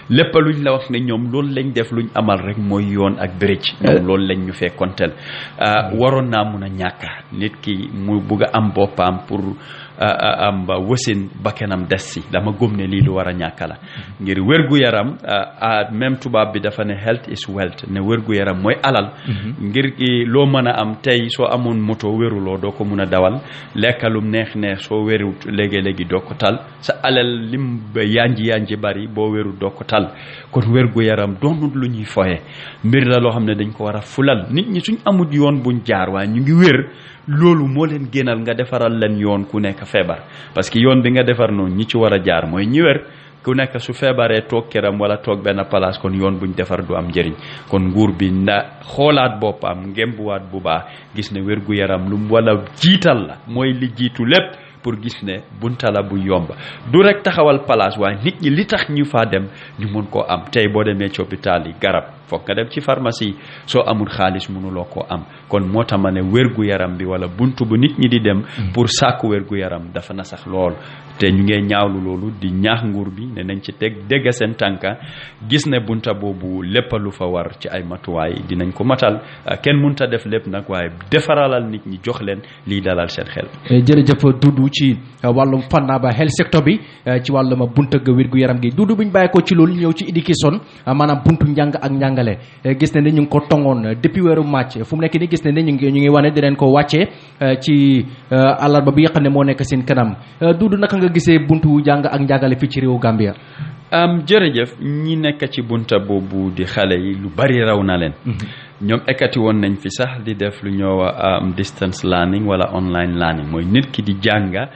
lépp luñ la wax ne ñoom loolu lañ def luñ amal rek mooy yoon ak bridge ñoom loolu lañ ñu fee konteel waroon naa mun a ñàkk nit ki mu bugg a am boppam pour am ba wasin bakkanam des si dama gëm ne lii lu war a ñàkk la ngir wér-gu-yaram même tubaab bi dafa ne health is wealth ne wér-gu-yaram mooy alal ngir loo mën a am tey soo amoon moto wéruloo doo ko mun a dawal lekkalum neex soo wérut léegi-léegi doo ko tal sa alal lim yanji bari boo wérut doo ko tal kon wér-gu-yaram doonut lu ñuy foye mbir la loo xam ne dañ ko war a fulal nit ñi suñ amut yoon buñ jaar waaye ñu ngi wér loolu moo leen génnal nga defaral leen yoon ku nekk feebar parce que yoon bi nga defar noonu ñi ci war a jaar mooy ñi wér ku nekk su feebaree toog këram wala toog benn place kon yoon buñ defar du am njëriñ kon nguur bi xoolaat boppam ngembuwaat bu baax gis ne wér-gu-yaram lu wala jiital la mooy li jiitu lépp pour gis ne buntala bu yomb du rek taxawal place waaye nit ñi li tax ñu faa dem ñu mën koo am tey boo demee ci hôpital yi garab foog nga dem ci pharmacie soo amul xaalis mënuloo koo am kon moo tax ma ne wér-gu-yaram bi wala buntu bu nit ñi di dem pour sàkku wér-gu-yaram dafa na sax lool te ñu ngee ñaawlu loolu di ñaax nguur bi ne nañ ci dégg seen tànka gis ne bunta boobu lépp lu fa war ci ay matuwaay dinañ ko matal kenn mënta def lépp nag waaye defaralal nit ñi jox leen lii dalal seen xel. jërëjëf Dudu ci wàllum fànnaa ba health sector bi ci wàllum bunta ga wér-gu-yaram gi Dudu bu ñu bàyyi ko ci loolu ñëw ci éducation maanaam buntu njàng ak njàngale gis ne ñu ngi ko tongoon depuis weeru màcc fu mu nekk nii gis ne ñu ngi wane dinañ ko wàccee ci àllarba bi nga xam ne moo nekk seen kanam Dudu naka nga gisee buntu jàng ak njàngale fii ci réewu Gambia. jërëjëf ñi nekk ci bunta boobu di xale yi lu bari raw na leen. ñoom ekkati woon nañ fi sax di def lu ñoo distance learning wala online learning mooy nit ki di jànga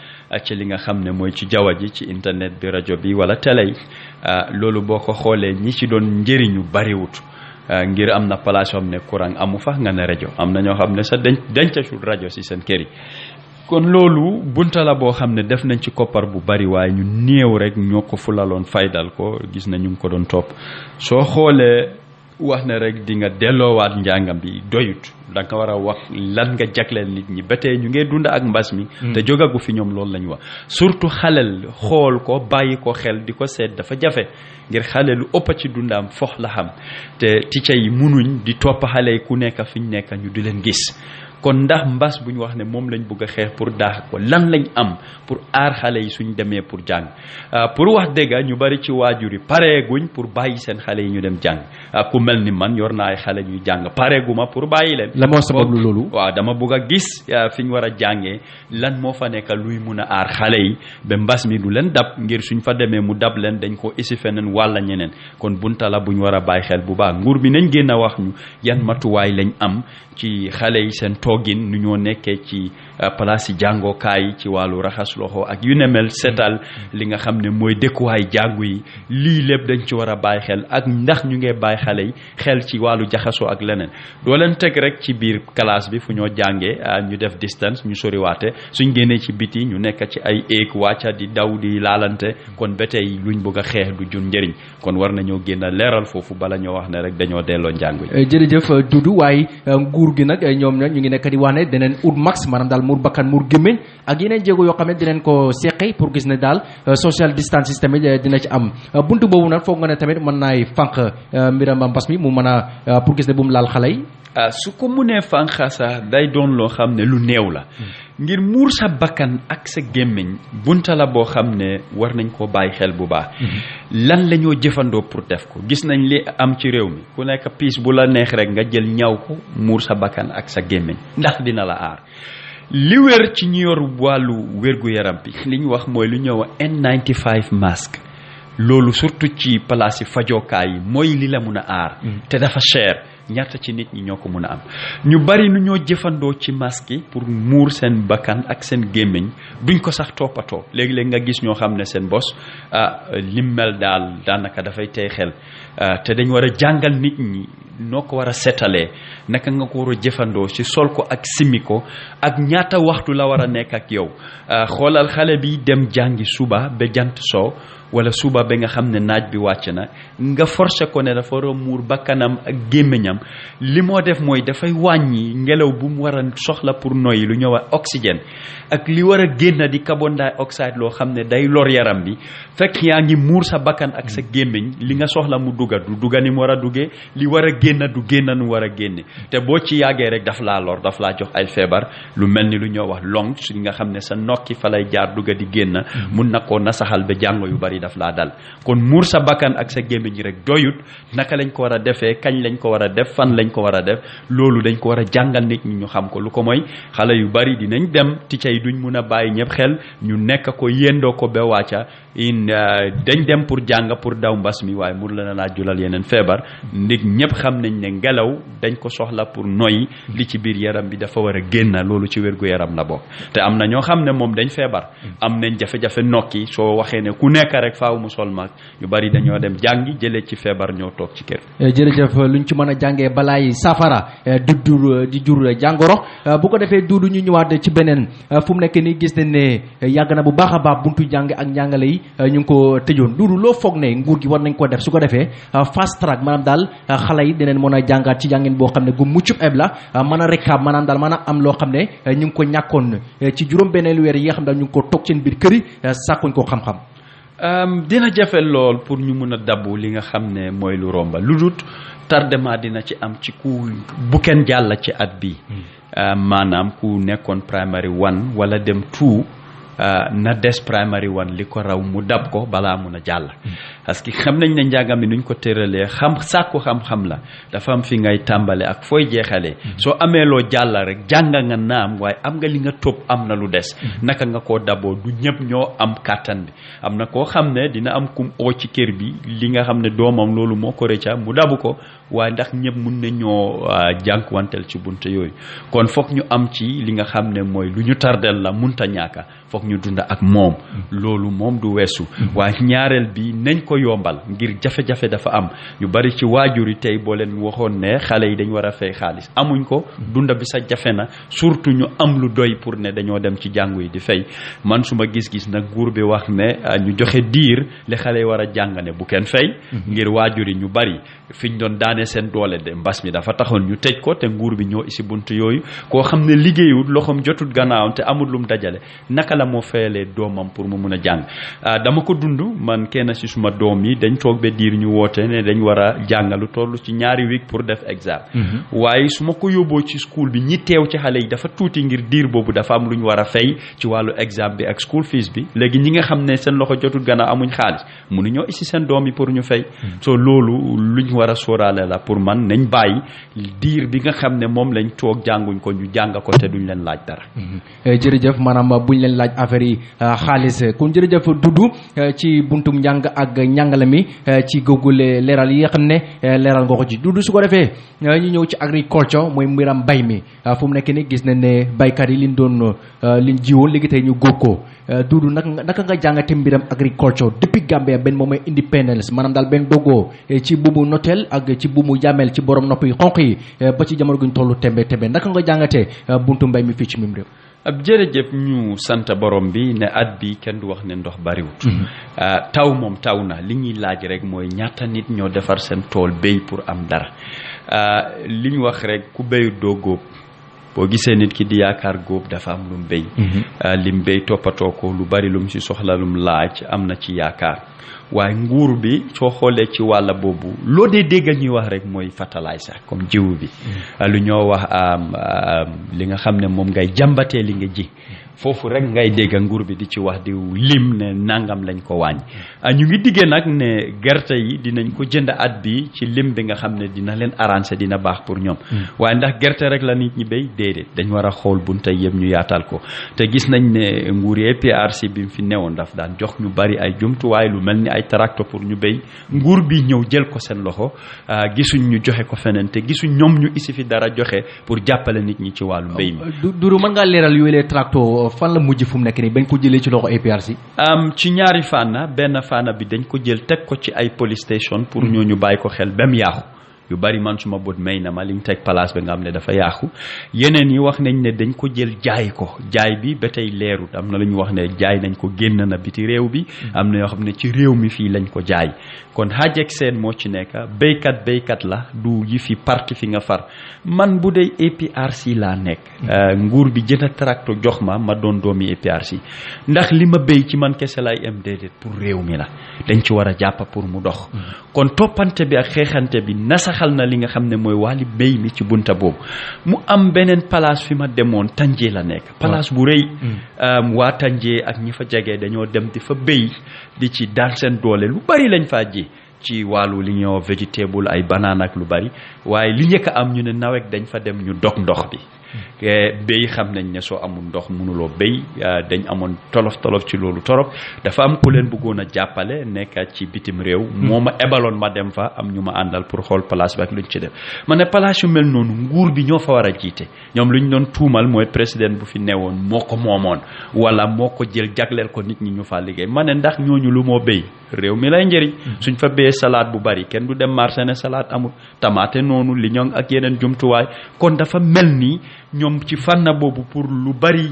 ci li nga xam ne mooy ci jaww ji ci internet bi rajo bi wala télé yi loolu boo ko xoolee ñi ci doon njëriñu bariwut ngir am na place yoo xam ne courant amu fa nga ne rajo am na ñoo xam ne sax dencatul rajo si seen kër yi kon loolu bunta la boo xam ne def nañ ci koppar bu bari waaye ñu néew rek ñoo ko fulaloon faydal ko gis na ñu ngi ko doon topp soo xoolee wax ne rek di nga delloowaat njàngam bi doyut da nga war a wax lan nga jagleel nit ñi ba tey ñu ngee dund ak mbas mi te jógagu fi ñoom loolu lañu wax surtout xalel xool ko bàyyi ko xel di ko seet dafa jafe ngir xale lu ëpp ci dundaam fox la xam te ticca yi munuñ di topp xale yi ku nekk fi ñu nekk ñu di leen gis kon ndax mbas bu ñu wax ne moom lañ bëgg a xeex pour daax ko lan lañ am pour aar xale yi suñ demee pour jàng pour wax dëgg ñu bari ci waajur yi pareeguñ pour bàyyi seen xale yi ñu dem jàng ku mel ni man yor naa ay xale ñuy jàng pareeguma pour bàyyi leen. la moo sabab loolu. waaw dama bëgg a gis fi ñu war a jàngee lan moo fa nekk luy mun a aar xale yi ba mbas mi du leen dab ngir suñ fa demee mu dab leen dañ ko isi feneen walla ñeneen kon bunta la bu ñu war a bàyyi xel bu baax nguur bi nañ génn a wax ñu yan matuwaay lañ am ci xale yi seen toogin nu ñoo nekkee ci place yi jàngookaay ci wàllu raxas loxo ak yu ne mel setal li nga xam ne mooy dëkkuwaay jàngu yi lii lépp dañ ci war a bàyyi xel ak ndax ñu ngee bàyyi xale yi xel ci wàllu jaxasoo ak leneen doo leen teg rek ci biir classe bi fu ñoo jàngee ñu def distance ñu soriwaate suñ génnee ci biti ñu nekk ci ay éeg wàcca di daw di laalante kon ba tey luñ bëgg a xeex du jun njëriñ kon war nañoo génn leeral foofu bala ñoo wax ne rek dañoo delloo njàng yi. jërëjëf Dudu waaye nguur gi nag ñoom ñu ngi nekk di wax ne deneen ut max maanaam daal mur bakkan mur gémmiñ ak yeneen jéego yoo xam ne dinañ ko seqi pour gis ne daal social distance tamit dina ci am buntu boobu nag foog nga ne tamit mën naay fànq mbiram mbas mi mu mën a pour gis ne bu mu laal xale yi. su ko munee fànq sax day doon loo xam ne lu néew la ngir muur sa bakkan ak sa gémmiñ bunta la boo xam ne war nañ koo bàyyi xel bu baax lan la ñoo jëfandoo pour def ko gis nañ li am ci réew mi ku nekk piis bu la neex rek nga jël ñaw ko muur sa bakkan ak sa gémmiñ ndax dina la aar li wér ci ñu yor wàllu wér-gu-yaram bi li ñu wax mooy lu ñëw N95 masque loolu surtout ci place yi fajookaay yi mooy li la mun a aar te dafa cher ñaata ci nit ñi ñoo ko mun a am ñu bari nu ñoo jëfandoo ci masque yi pour muur seen bakkan ak seen gémmiñ duñ ko sax toppatoo léegi-léeg nga gis ñoo xam ne seen bos lim mel daal daanaka dafay tey xel te dañ war a jàngal nit ñi noo ko war a setalee naka nga ko war a jëfandoo ci sol ko ak simmi ko ak ñaata waxtu la war a nekk ak yow xoolal xale bi dem jàngi suba ba jant soo wala suba ba nga xam ne naaj bi wàcc na nga forcé ko ne dafa war a muur bakkanam ak gémmiñam li moo def mooy dafay wàññi ngelaw bu mu war a soxla pour noyyi lu ñëw oxygène ak li war a génn di carbon dioxyde loo xam ne day lor yaram bi fekk yaa ngi muur sa bakkan ak sa gémmiñ li nga soxla mu dugga du dugga ni mu war a duggee li war a génn du génn nu war a génne te boo ci yàggee rek daf laa lor daf laa jox ay feebar lu mel ni lu ñoo wax lungs li nga xam ne sa nokki fa lay jaar dugga di génn mun na koo nasaxal ba jàngo yu bari daf laa dal kon muur sa bakkan ak sa gémmiñ rek doyut naka lañ ko war a defee kañ lañ ko war a def fan lañ ko war a def loolu dañ ko war a jàngal nit ñi ñu xam ko lu ko mooy xale yu bari dinañ dem ticca yi duñ mun a bàyyi ñëpp xel ñu nekk ko yendoo ko ba wàcca dañ dem pour jàng pour daw mbas mi waaye mun la laa julal yeneen feebar nit ñëpp xam nañ ne ngelaw dañ ko soxla pour noyyi li ci biir yaram bi dafa war a génn loolu ci wérgu yaram la bokk te am na ñoo xam ne moom dañ feebar am nañ jafe-jafe nokki soo waxee ne ku nekk rek faaw mu sol mask ñu bari dañoo dem jàngi jëlee ci feebar ñoo toog ci kër. jërëjëf luñ ci mën a jàngee balaay saafara di jur jàngoro bu ko defee duudu ñu ñëwaat ci beneen fu mu nekk nii gis nañ ne yàgg na bu baax a baax buntu jàng ak njàngale yi ñu ngi ko tëjoon duudu loo foog ne nguur gi war nañ ko def su ko defee fast track maanaam daal xale yi dinañ mën a jàngaat ci jàngin boo xam ne gu mucc ayib la mën a rekkaab maanaam daal mën a am loo xam ne ñu ngi ko ñàkkoon ci juróom-benneelu weer yi nga xam daal ñu ngi ko toog seen biir kër yi sàkkuñ ko xam-xam. dina jafe lool pour ñu mun a dabbu li nga xam ne mooy lu romba lu dut tardement dina ci am ci ku bu kenn jàll ci at bi maanaam ku nekkoon primary 1 wala dem 2 na des primary 1 li ko raw mu dab ko balaa mun a jàll parce que xam nañ ne njàngam mi nuñ ko tëralee sàkku xam-xam la dafa am fi ngay tàmbale ak fooy jeexalee soo amee loo jàll rek jàng nga naam waaye am nga li nga topp am na lu des naka nga koo daboo du ñëpp ñoo am kàttan bi am na koo xam ne dina am kum oo ci kër bi li nga xam ne doomam loolu moo ko rëcca mu dabu ko waaye ndax ñëpp mun na ñoo jànkuwanteel ci bunte yooyu kon foog ñu am ci li nga xam ne mooy lu ñu tardel la munta ñaaka foog ñu dunda ak moom loolu moom du weesu waaye ñaareel bi nañ ko yombal ngir jafe-jafe dafa am ñu bari ci waajur yi tey boo leen waxoon ne xale yi dañ war a fay xaalis amuñ ko dunda bi sa jafe na surtout ñu am lu doy pour ne dañoo dem ci jàngu yi di fay man suma gis-gis nag nguur bi wax ne ñu joxe diir li xale yi war a jàngane bu kenn fay ngir waajur yi ñu bari fiñ doon daane seen doole de mbas mi dafa taxoon ñu tëj ko te nguur bi ñoo isi bunt yooyu koo xam ne liggéeyut loxoom jotut gannaawam te amul lum dajale naka la moo fayalee doomam pour mu mun a jàng dama ko dund man kenn ci suma doom yi dañ toog ba diir ñu woote ne dañ war a jàngalu toll ci 2 week pour def examen waaye su ma ko yóbboo ci school bi ñi teew ci xale yi dafa tuuti ngir diir boobu dafa am lu ñu war a fay ci wàllu examen bi ak school fees bi léegi ñi nga xam ne seen loxo jotut gannaaw amuñ xaalis mënuñoo isi seen doom yi pour ñu fay so loolu luñ war a sóoraale la pour man nañ bàyyi diir bi nga xam ne moom lañ toog jànguñ ko ñu jàng ko te duñ leen laaj dara jërëjëf maanaam buñ leen laaj affaire yi xaalis kon jërëjëf Dudu ci buntum njàng ak njàngale mi ci googule leeral yi nga xam ne leeral nga ko ci Dudu su ko defee ñu ñëw ci agriculture mooy mbiram bay mi fu mu nekk ni gis nañ ne baykat yi liñ doon liñ jiwoon léegi tey ñu góob ko Dudu naka nga jàngate mbiram agriculture depuis Gambia benn moom mooy independence maanaam daal benn dogoo ci buumu noteel ak ci buumu jàmmeel ci borom nopp yi xonq yi ba ci jamono guñ tollu tembe naka nga jàngatee buntu mbay mi fii ci mim réew ab jërëjëf ñu sant borom bi ne at bi kenn du wax ne ndox bariwut taw moom taw na li ñuy laaj rek mooy ñaata nit ñoo defar seen tool béy pour am dara li ñu wax rek ku béyut doo góob boo gisee nit ki di yaakaar góob dafa am lum béy lim béy toppatoo ko lu bari lum ci soxla lum laaj am na ci yaakaar waaye nguur bi soo xoolee ci wàlla boobu loo dee dégg ñuy wax rek mooy fertilizer comme jiwu bi lu ñoo wax li nga xam ne moom ngay jàmbatee li nga ji foofu rek ngay dégg nguur bi di ci wax di lim ne nangam lañ ko wàññi ñu ngi diggee nag ne gerte yi dinañ ko jënd at bi ci lim bi nga xam ne dina leen arrangé dina baax pour ñoom waaye ndax gerte rek la nit ñi béy déedéet dañ war a xool bunta yëpp ñu yaatal ko te gis nañ ne nguur APRC bi mu fi newoon daf daan jox ñu bari ay jumtuwaay lu mel ni ay tracteur pour ñu béy nguur bi ñëw jël ko seen loxo gisuñ ñu joxe ko feneen te gisuñ ñoom ñu isi fi dara joxe pour jàppale nit ñi ci wàllu mbéy mi. Doudou mën ngaa leeral yooyu les tracteurs fan la mujj fu mu nekk nii bañ ko jëlee ci loxo APRC. ci ñaari fànna benn fànna bi dañ ko jël teg ko ci ay police station pour ñooñu bàyyi ko xel ba mu yaaxu yu bari man suma bët may na ma liñ teg place ba nga xam ne dafa yaaxu yeneen yi wax nañ ne dañ ko jël jaay ko jaay bi ba tey leerut am na lu ñu wax ne jaay nañ ko génn na biti réew bi am na yoo xam ne ci réew mi fii lañ ko jaay kon xaaj ak seen moo ci nekk béykat la du yi fi parti fi nga far man bu dee APRC laa nekk nguur bi jënd tracteur jox ma doon doomi APRC ndax li ma béy ci man kese lay am déedéet pour réew mi la dañ ci war a jàpp pour mu dox kon toppante bi ak xeexante bi nasaxal na li nga xam ne mooy wàlli béy mi ci bunta boobu mu am beneen place fi ma demoon Tànjee la nekk place bu rëy waa Tànjee ak ñi fa jege dañoo dem di fa béy di ci daan seen doole lu bari lañ faa ji ci wàllu li ñoo végétable ay banaan ak lu bari waaye li njëkk a am ñu ne nawet dañ fa dem ñu dog ndox bi béy xam nañ ne soo amul ndox mënuloo béy dañ amoon tolof ci loolu torop dafa am ku leen bëggoon a jàppale nekk ci bitim réew moo ma ebaloon ma dem fa am ñu ma àndal pour xool place bi ak luñ ci def ma ne place yu mel noonu nguur bi ñoo fa war a jiite ñoom lu ñu doon tuumal mooy président bu fi newoon moo ko moomoon wala moo ko jël jagleel ko nit ñi ñu fa liggéey ma ne ndax ñooñu lu moo béy réew mi lay njëriñ suñ fa béyee salade bu bari kenn du dem marché ne salade amul tamaate noonu liñoŋ ak yeneen jumtuwaay kon dafa mel ni ñoom ci fànna boobu pour lu bari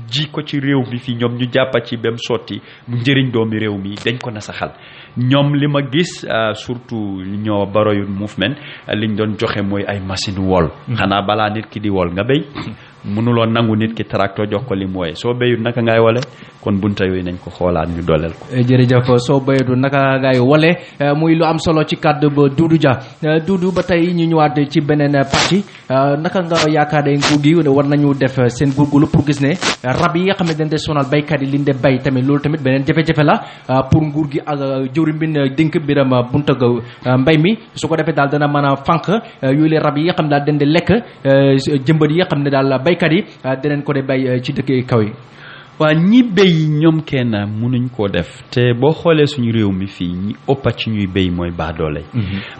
ji ko ci réew mi fii ñoom ñu jàppa ci bem sotti mu njëriñ doomi réew mi dañ ko nasaxal ñoom li ma gis surtout ñoo Barrow Movement liñ doon joxe mooy ay machine wol xanaa balaa nit ki di wol nga béy mënuloo nangu nit ki tracteur jox ko li mu wooye soo béyut naka ngay wale kon bunta yooyu nañ ko xoolaat ñu dooleel ko. jërëjëf soo béyut naka ngay wale muy lu am solo ci kàddu ba Doudou Dia Doudou ba tey ñu ñëwaat ci beneen parti naka nga yaakaar ne nguur gi war nañu def seen góorgóorlu pour gis ne rab yi nga xam ne dañ de sonal béykat yi liñ de bay tamit loolu tamit beneen jafe-jafe la pour nguur gi ak jëwriñ bi dénk biram bunta ga mbay mi su ko defee daal dana mën a fànq yooyu le rab yi nga xam ne daal dañ de lekk jëmbat yi nga xam ne daal béykat yi danañ ko de bay ci dëkk kaw yi. waa ñi béy ñoom kenn mënuñ koo def te boo xoolee suñu réew mi fii ñi ëppa ci ñuy béy mooy baadoole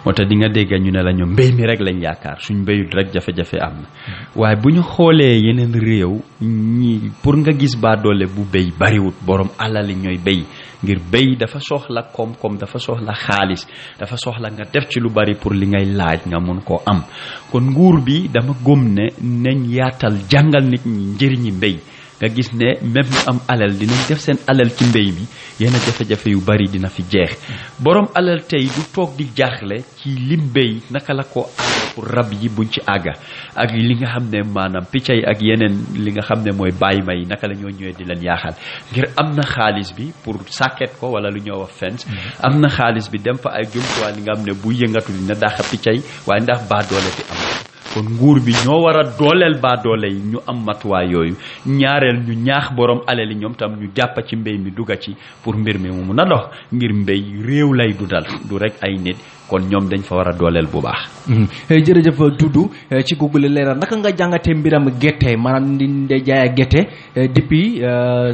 moo tax di nga dégg ñu ne la ñoom mbéy mi rek lañ yaakaar suñ béyul rek jafe-jafe am na waaye bu ñu xoolee yeneen réew ñi pour nga gis baadoole bu béy bariwut borom alali ñooy béy ngir béy dafa soxla koom-koom dafa soxla xaalis dafa soxla nga def ci lu bari pour li ngay laaj nga mun koo am kon nguur bi dama gëm ne nañ yaatal jàngal nit ñi njëriñi mbéy nga gis ne même ñu am alal dinañ def seen alal ci mbéy mi yenn jafe-jafe yu bari dina fi jeex borom alal tey du toog di jaaxle ci lim mbéy naka la ko pour rab yi buñ ci àgga ak li nga xam ne maanaam picc yi ak yeneen li nga xam ne mooy bàyyi ma yi naka la ñoo ñëwee di leen yaaxal ngir am na xaalis bi pour sàkket ko wala lu ñoo wax fence am na xaalis bi dem fa ay jumtuwaay li nga xam ne bu yëngatu dina dàq picc yi waaye ndax baa doole fi am kon nguur bi ñoo war a dooleel baa doole yi ñu am matuwaay yooyu ñaareel ñu ñaax borom alal yi ñoom tam ñu jàppa ci mbéy mi dugga ci pour mbir mi mu mun a dox ngir mbéy réew lay dundal du rek ay nit kon ñoom dañ fa war a dooleel bu baax. jërëjëf Doudou ci google leeral naka nga jàngatee mbiram gerte maanaam ni de jaay gerte depuis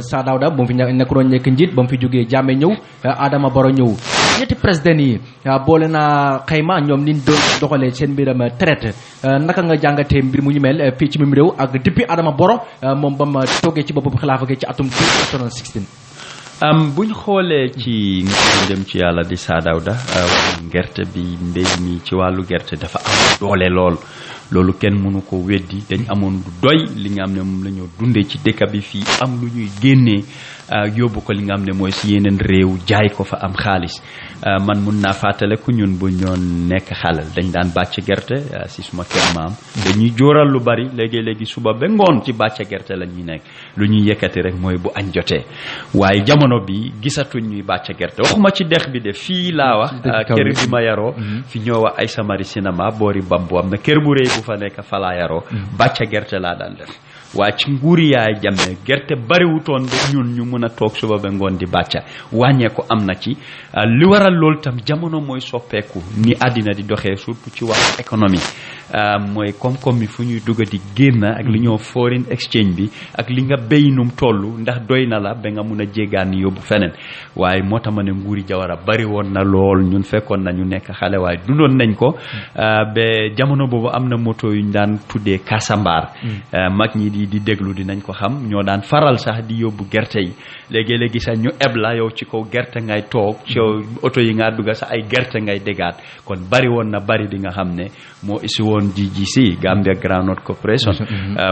Saa Dawda ba mu fi nekk doon nekk njiit ba mu fi jógee Jammeh ñëw Adama Barrow ñëw ñetti président yi boole naa xayma ñoom niñ doon doxalee seen mbiram traite naka nga jàngatee mbir mu ñu mel fii ci même réew ak depuis Adama Barrow moom ba ma toogee ci boppam xilaafa gi ci atum 2016. buñ xoolee ci nga dem ci yàlla di Saa Dawda gerte bi mbéy mi ci wàllu gerte dafa am doole loolu kenn mënu ko weddi dañ amoon du doy li nga xam ne moom la ñoo dundee ci dëkk bi fii am lu ñuy génnee yóbbu ko li nga xam ne mooy si yeneen réew jaay ko fa am xaalis man mun naa fàttale ku ñun bu ñoon nekk xalal dañ daan bàcc gerte si suma kër maam dañuy jóoral lu bari léegi suba ba ngoon ci bàcc gerte la ñuy nekk lu ñuy yëkkati rek mooy bu añ jotee waaye jamono bi gisatuñ ñuy bàcc gerte waxuma ci dex bi de fii laa wax kër bi ma yaroo fi ñoo wax ay samari cinéma boori bambu am na kër bu rëy bu fa nekk fa laa yaroo bàcc gerte laa daan def waaye ci nguuri Yaaya Jammeh gerte bariwutoon ba ñun ñu mun a toog suba ba ngoon di bàcca wàññeeku am na ci li waral loolu tam jamono mooy soppeeku ni àddina di doxee surtout ci wàllu économie mooy koom-koom mi fu ñuy dugg di génn ak li ñoo foreign exchange bi ak li nga béy num toll ndax doy na la ba nga mun a jéggaani yóbbu feneen waaye moo tax ma ne nguuri Jawara bari woon na lool ñun fekkoon nañu nekk xale waaye dundoon nañ ko ba jamono boobu am na moto yu ñu daan tuddee kasambaar mag ñi di déglu dinañ ko xam ñoo daan faral sax di yóbbu gerte yi léegi-léegi sax ñu eb la yow ci kaw gerte ngay toog ci oto yi nga dugga sax ay gerte ngay dégaat kon bari woon na bari di nga xam ne moo isi woon GGC Gambia Groundnut Corporation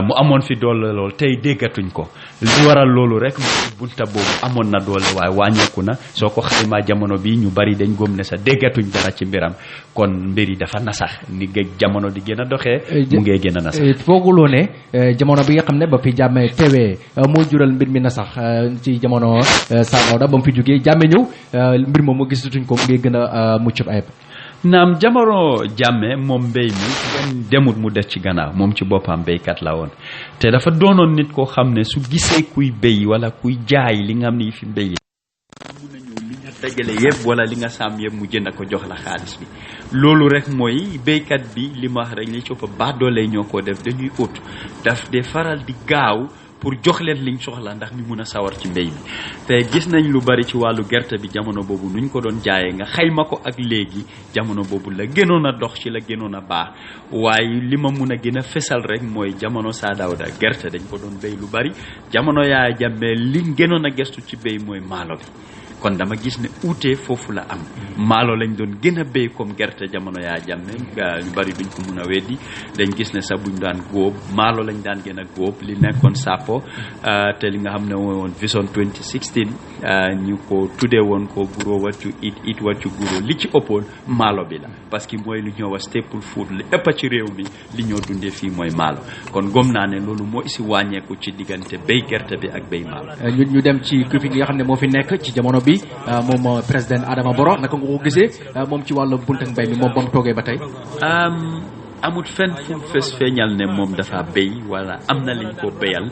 mu amoon fi doole lool tey déggatuñ ko li waral loolu rek bunta boobu amoon na doole waaye wàññeeku na soo ko xaymaa jamono bi ñu bari dañ góom ne sa déggatuñ dara ci mbiram kon mbir yi dafa nasax ni jamono di gën a doxee mu ngee gën a nasax fooguloo ne jamono bi nga xam ne ba fi Jammeh teewee moo jural mbir mi nasax ci jamono Saawda ba mu fi jógee Jammeh ñëw mbir moom mu gisatuñ ko mu ngee gën a mucc ayib naam jamono Jammeh moom mbéy mi kenn demut mu des ci gannaaw moom ci boppam béykat la woon te dafa doonoon nit koo xam ne su gisee kuy béy wala kuy jaay li nga xam ne fi mbéy mun na ñëw li nga dajale yëpp wala li nga sàmm yëpp mu jënd ko jox la xaalis bi loolu rek mooy béykat bi li ma wax rek li ci ëpp baadoole ñoo ko def dañuy ut daf de faral di gaaw pour jox leen liñ soxla ndax ñu mun a sawar ci mbéy mi te gis nañ lu bari ci wàllu gerte bi jamono boobu nuñ ko doon jaayee nga xayma ko ak léegi jamono boobu la gënoon a dox ci la gënoon a baax waaye li ma mun a gën a fesal rek mooy jamono Saa Dawda gerte dañ ko doon béy lu bari jamono Yaaya Jammeh liñ gënoon a gestu ci béy mooy maalo bi kon dama gis ne uute foofu la am maalo lañ doon gën a béy comme gerte jamono Yaaya Jammeh ñu bari duñ ko mun a weddi dañ gis ne sax buñ daan góob maalo lañ daan gën a góob li nekkoon sàppo te li nga xam ne mooy woon Vision 2016 ñu ko tuddee woon ko grow what you eat what you grow li ci ëppoon maalo bi la parce que mooy lu ñoo wax staple food li ëpp ci réew mi li ñoo dundee fii mooy maalo kon gom naa ne loolu moo isi wàññeeku ci diggante béy gerte bi ak béy maalo ñu dem ci kii nga xam ne moo fi nekk ci jamono bi moom président Adama Barrow naka nga ko gisee moom ci wàllu bunt ak mbay mi moom ba mu toogee ba tey amut fenn fu fes feeñal ne moom dafa béy wala am na liñ ko béyal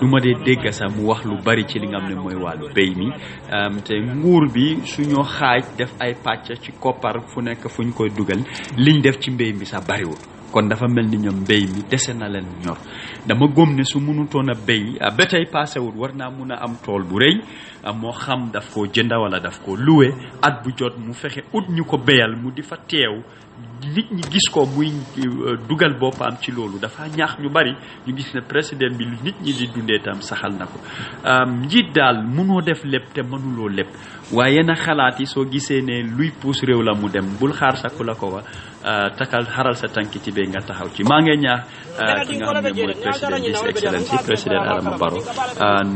du ma dee dégg sax mu wax lu bari ci li nga xam ne mooy wàllu béy mi te nguur bi suñoo xaaj def ay pàcc ci koppar fu nekk fu ñu koy dugal liñ def ci mbéy mi sax bariwul kon dafa mel ni ñoom mbéy mi dese na leen ñor dama gëm ne su mënutoon a béy ba tey paasewul war naa mun a am tool bu rëy moo xam daf koo jënda wala daf koo luwe at bu jot mu fexe ut ñu ko béyal mu di fa teew nit ñi gis ko muy dugal boppam ci loolu dafa ñaax ñu bari ñu gis ne président bi lu nit ñi di dundee tam saxal na ko njiit daal mënoo def lépp te mënuloo lépp waaye na xalaat yi soo gisee ne luy puus réew la mu dem bul xaar sa ku la ko wax takal xaral sa tànki ci bee nga taxaw ci maa ngi ñaax ki nga xam ne mooy président His Excellency président Adama Barrow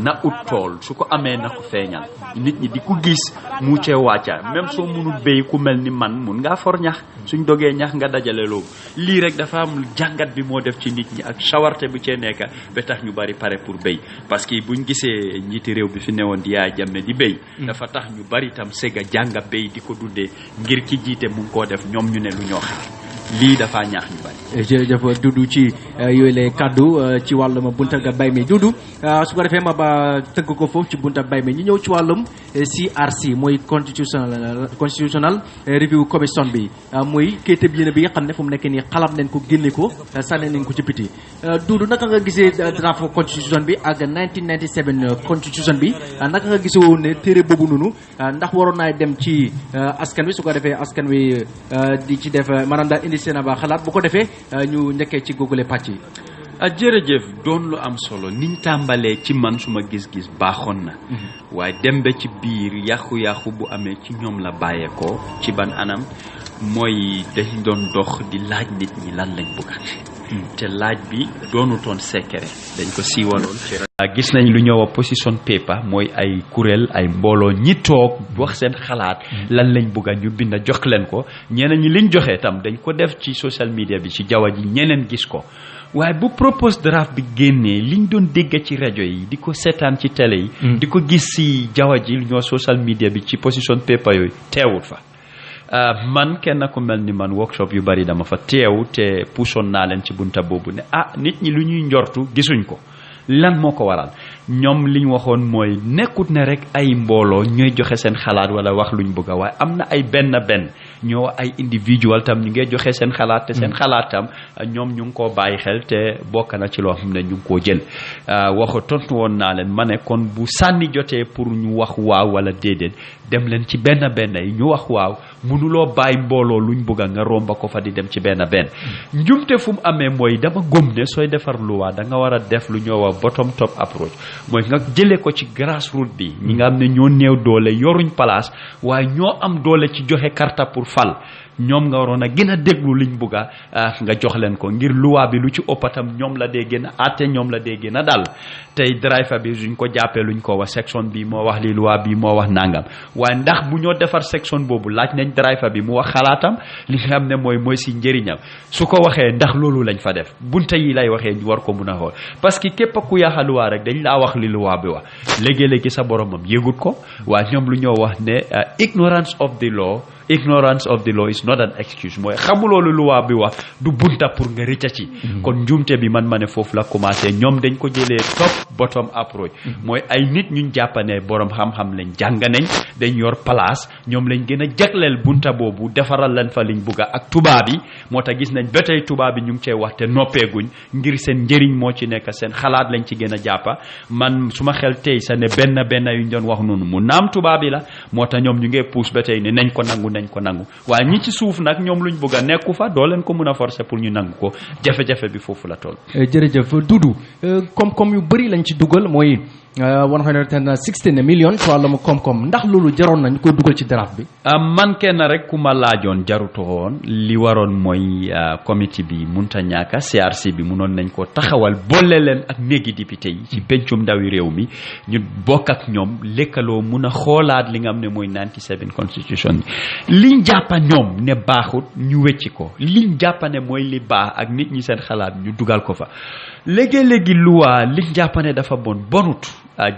na ut tool su ko amee na ko feeñal nit ñi di ko gis mu cee wàcca même soo mënul béy ku mel ni man mun ngaa for ñax suñ dogee ñax nga dajale loolu lii rek dafa am jàngat bi moo def ci nit ñi ak sawarte bu cee nekk ba tax ñu bari pare pour béy parce que buñ gisee njiiti réew bi fi newoon di Yaaya Jammeh di béy dafa tax ñu bari tam sega jànga béy di ko dundee ngir ki jiite mu ngi koo def ñoom ñu ne lu ñoo xaar lii dafa ñaax ñu bari. jërëjëf Dudu ci yooyu lay kaddu ci wàllum bunta ga bay mi Dudu su ko defee ma ba tënk ko foofu ci bunta bay mi ñu ñëw ci wàllum CRC mooy constitutional review commission bi muy kayit bi yéen bi nga xam ne fu mu nekk nii xalaat nañ ko génne ko sànni nañ ko ci biti Dudu naka nga gisee draft constitution bi ak 1997 constitution bi naka nga gisee woon ne téere boobu noonu ndax waroon naa dem ci askan wi su ko defee askan wi di ci def maanaam daal indi seen ba xalaat bu ko defee ñu nekkee ci googule pàcc yi jërëjëf doon lu am solo niñ tàmbalee ci man suma gis-gis baaxoon na waaye dem ba ci biir yàqu-yàqu bu amee ci ñoom la bàyyeekoo ci ban anam mooy dañ doon dox di laaj nit ñi lan lañ bëgg te laaj bi doonutoon secret dañ ko siiwaloon gis nañ lu ñëw position paper mooy ay kuréel ay mbooloo ñi toog wax seen xalaat lan lañ bëgg a ñu bind jox leen ko ñeneen ñi liñ joxe tam dañ ko def ci social media bi ci jaww ji ñeneen gis ko waaye bu propose draft bi génnee liñ doon dégg ci rajo yi di ko seetaan ci télé yi di ko gis si jaww ji lu ñoo social media bi ci position paper yooyu teewut fa man kenn ku mel ni man workshop yu bari dama fa teew te puusoon naa leen ci bunta boobu ne nit ñi lu ñuy njortu gisuñ ko lan moo ko waral ñoom li ñu waxoon mooy nekkut ne rek ay mbooloo ñooy joxe seen xalaat wala wax luñ bëgg a waaye am na ay benn ñoo ay individual tam ñu ngi joxe seen xalaat te seen xalaat tam ñoom ñu ngi koo bàyyi xel te bokk na ci loo xam ne ñu ngi koo jël waxu tontu woon naa leen ma ne kon bu sànni jotee pour ñu wax waaw wala déedéet dem leen ci benn yi ñu wax waaw mënuloo bàyyi mbooloo luñ bëgg a nga romba ko fa di dem ci benn njumte fu mu amee mooy dama gëm ne sooy defar luwaa da nga war a def lu ñoo wax bottom top approach mooy nga jëlee ko ci grassroots bi ñi nga xam ne ñoo néew doole yoruñ place waaye ñoo am doole ci joxe carte pour fal ñoom nga waroon a gën a déglu liñ bugg a nga jox leen ko ngir luwaa bi lu ci ëppatam ñoom la dee gën a àtte ñoom la dee gën a dal tey driver bi suñ ko jàppee luñ ko wax section bi moo wax li luwaa bi moo wax nangam waaye ndax bu ñoo defar section boobu laaj nañ driver bi mu wax xalaatam li nga xam ne mooy si njëriñam su ko waxee ndax loolu lañ fa def bunte yi lay waxee ñu war ko mun a xool parce que képp ku yaaxa luwaa rek dañ laa wax li luwaa bi wax léegi-léegi sa boromam yëgut ko waaye ñoom lu ñoo wax ne ignorance of the law is not an excuse mooy xamuloolu luwaa bi wax du bunta pour nga rëcca ci kon njuumte bi man ma ne foofu la commencé ñoom dañ ko jëlee top bottom approach mooy ay nit ñuñ jàppane borom xam-xam lañ jàng nañ dañ yor place ñoom lañ gën a jagleel bunta boobu defaral leen fa liñ bugga ak tubaab yi moo tax gis nañ ba tey tubaab yi ñu ngi cee wax te noppeeguñ ngir seen njëriñ moo ci nekk seen xalaat lañ ci gën a jàppa man su ma xel tey sa ne benn yuñ doon wax noonu mu naam tubaab yi la moo tax ñoom ñu ngee puus ba tey ne nañ ko nangu waaye ñi ci suuf nag ñoom luñ bëgg a nekku fa doo leen ko mën a forcer pour ñu nangu ko jafe-jafe bi foofu la toll. jërëjëf Doudou koom-koom yu bëri lañ ci dugal mooy 116 millions ci wàllum koom-koom ndax loolu jaroon nañ ko dugal ci draft bi. man kenn rek ku ma laajoon jarutu woon li waroon mooy comité bi munta ñàkk CRC bi munoon nañ ko taxawal boole leen ak néegi député yi ci pencum ndawi réew mi ñu bokk ak ñoom lekkaloo mun a xoolaat li nga xam ne mooy 97 constitution bi liñ jàppa ñoom ne baaxut ñu wecci ko liñ jàppa ne mooy li baax ak nit ñi seen xalaat ñu dugal ko fa léegi-léegi luwaa liñ jàppa ne dafa bonut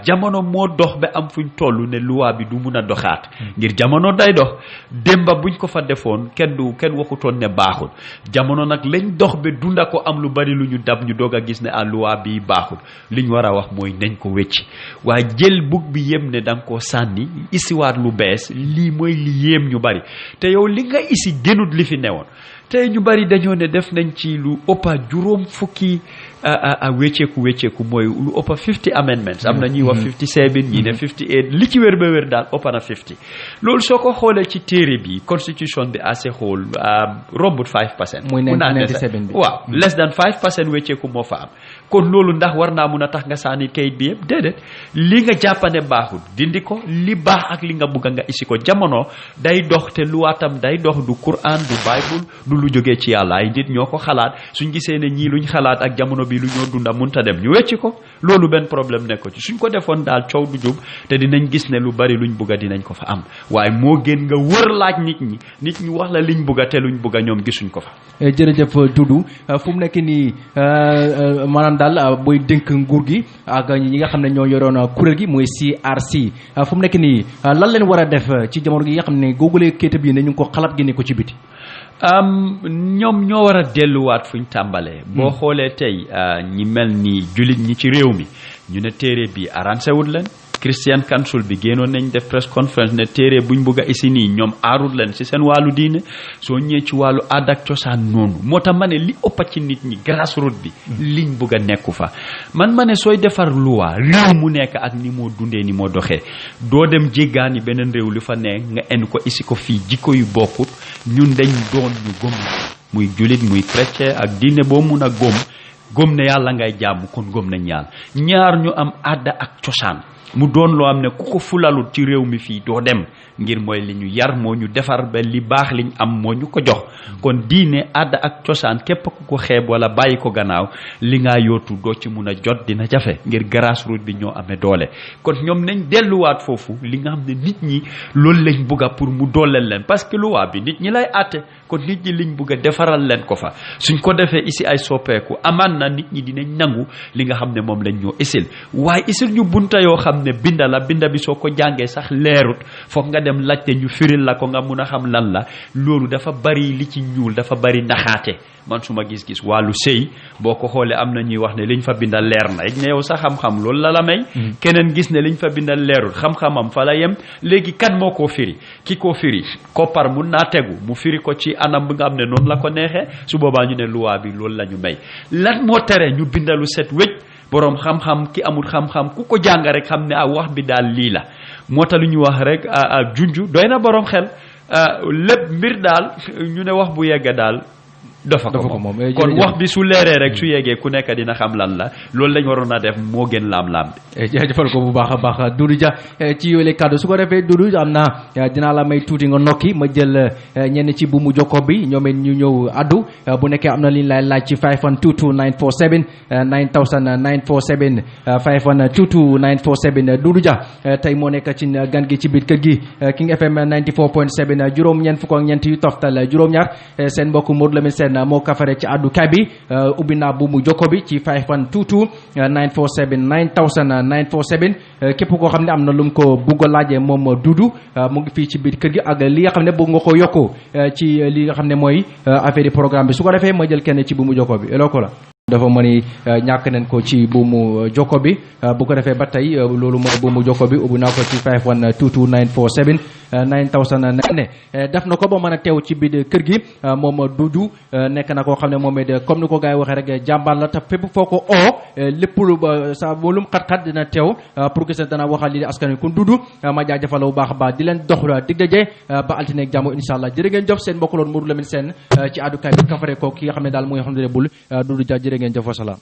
jamono moo dox ba am fuñ toll ne luwaa bi du mun a doxaat ngir jamono day dox démba buñ ko fa defoon kenn waxutoon ne baaxul jamono nag lañ dox ba dunda ko am lu bari lu ñu dab ñu doog a gis ne luwaa bi baaxul liñ war a wax mooy nañ ko wecci waaye jël bug bi yem ne da nga koo sànni isiwaat lu bees lii mooy li yéem ñu bari te yow li nga isi gënut li fi newoon tey ñu bari dañoo ne def nañ ci lu ëppa juróom fukki wecceeku mooy lu ëppa 50 amendments am na ñuy wax 57 ñi ne 58 li ci wér ba wér daal ëppa na 50 loolu soo ko xoolee ci téere bi constitution bi as a whole rombut 5%. muy 97 bi waaw less than 5% wecceeku moo fa am kon loolu ndax war naa mun a tax nga sànni kayit bi yëpp déedéet li nga jàppane baaxul dindi ko li baax ak li nga bugg nga isi ko jamono day dox te luwaatam day dox du Quran du Bible du lu jógee ci yàlla ay nit ñoo ko xalaat suñ gisee ne ñii luñ xalaat ak jamono bi lu ñoo dunda munta dem ñu wecci ko loolu benn problème nekk ko ci suñ ko defoon daal coow du jub te dinañ gis ne lu bari luñ bugga dinañ ko fa am waaye moo gën nga wër laaj nit ñi wax la liñ bugga te luñ bugga ñoom gisuñ ko fa. jërëjëf Doudou fu mu nekk nii maanaam daal booy dénk nguur gi ak ñi nga xam ne ñoo yoroon kuréel gi mooy CRC fu mu nekk nii lan leen war a def ci jamono gi nga xam ne googulee kéetab yi ne ñu ngi ko xalaat génne ko ci biti. ñoom ñoo war a delluwaat fuñ tàmbalee. boo xoolee tey ñi mel ni jullit ñi ci réew mi ñu ne téere bi arrangé wut leen. Christian Council bi génnoon nañ def press conference ne téere buñ bugg a isi nii ñoom aarut leen ci seen wàllu diine soo ñëwee ci wàllu aada ak cosaan noonu moo tax ma ne li ëppa ci nit ñi grassroots bi liñ bugg a nekku fa man ma ne sooy defar loi réew mu nekk ak ni moo dundee ni moo doxee doo dem jéggaani beneen réew li fa ne nga en ko isi ko fii jikko yu bokkut ñun dañ doon ñu gëm muy julit muy chrétien ak diine boo mun a gëm ne yàlla ngay jàmm kon gëm nañ yàlla ñaar ñu am aada ak cosaan mu doon loo am ne ku ko fulalut ci réew mi fii doo dem ngir mooy li ñu yar moo ñu defar ba li baax liñ am moo ñu ko jox kon diine aada ak cosaan képp ku ko xeeb wala bàyyi ko gannaaw li ngaa yootu doo ci mun a jot dina jafe ngir grassroots bi ñoo amee doole kon ñoom nañ delluwaat foofu li nga xam ne nit ñi loolu lañ bugga pour mu dooleel leen parce que loi bi nit ñi lay àtte kon nit ñi liñ bugg a defaral leen ko fa suñ ko defee ici ay soppeeku amaan na nit ñi dinañ nangu li nga xam ne moom lañ ñoo isil waaye isil ñu bunta yoo xam xam ne binda la binda bi soo ko jàngee sax leerut foog nga dem laajte ñu firil la ko nga mun a xam lan la loolu dafa bari li ci ñuul dafa bari naxaate man suma gis-gis wàllu sëy boo ko xoolee am na ñuy wax ne liñ fa bindal leer na ne yow sa xam-xam loolu la may keneen gis ne liñ fa bindal leerul xam-xamam fa la yem léegi kan moo koo firi ki koo firi koppar mun naa tegu mu firi ko ci anam bi nga xam ne noonu la ko neexee su boobaa ñu ne loi bi loolu la ñu may lan moo tere ñu bindalu set wécc boroom xam-xam ki amul xam-xam ku ko jàng rek xam ne wax bi daal lii la moo tax lu ñu wax rek junju doy na boroom xel lépp mbir daal ñu ne wax bu yegg daal dafa ko moom kon wax bi su leeree rek su yeggee ku nekk dina xam lan la loolu lañ waroon a def moo gën laam-laam bi jaajëfal ko bu baax a baax Doudou Dia ci yooyu kàddu su ko defee Doudou am na dinaa la may tuuti nga nokki ma jël ñenn ci bu mu jokko bi ñoom it ñu ñëw addu bu nekkee am na li ñu lay laaj ci 512 947 9000 947 512 947 Doudou Dia tey moo nekk ci gan gi ci biir kër gi King FM 94.7 juróom-ñeent fukk ak ñeent yu toftal juróom-ñaar seen mbokk Modou Lamine Sène moo kafare ci addu kay bi ubbi naa bu mu jokko bi ci 512 947 9000 947 képp koo xam ne am na lu mu ko bugg a laajee moom Doudou mu ngi fii ci biir kër gi ak li nga xam ne bëgg nga ko yokku ci li nga xam ne mooy affaire yi programme bi su ko defee ma jël kenn ci bu mu jokko bi eloo ko la dafa mën ni ñàkk nañ ko ci buumu jokko bi bu ko defee ba tey loolu mooy buumu jokko bi ubbi naa ko ci 512 947 9000 ne def na ko ba mën a teew ci biir kër gi moom Doudou nekk na koo xam ne moom it comme ni ko gars yi waxee rek jàmbaar la te fépp foo ko lépp lu sa volum xat-xat dina teew pour que dana waxal li askan wi kon Doudou ma jaajëfal bu baax a baax di leen dox dig daje ba altine ak jàmm incha allah jërë ngeen jëf seen mbokk loon Modou Lamine Sène ci àddukaay bi kafare ko ki nga xam ne daal mooy xam ne bul Doudou Dia jërë ngeen jëf wa salaam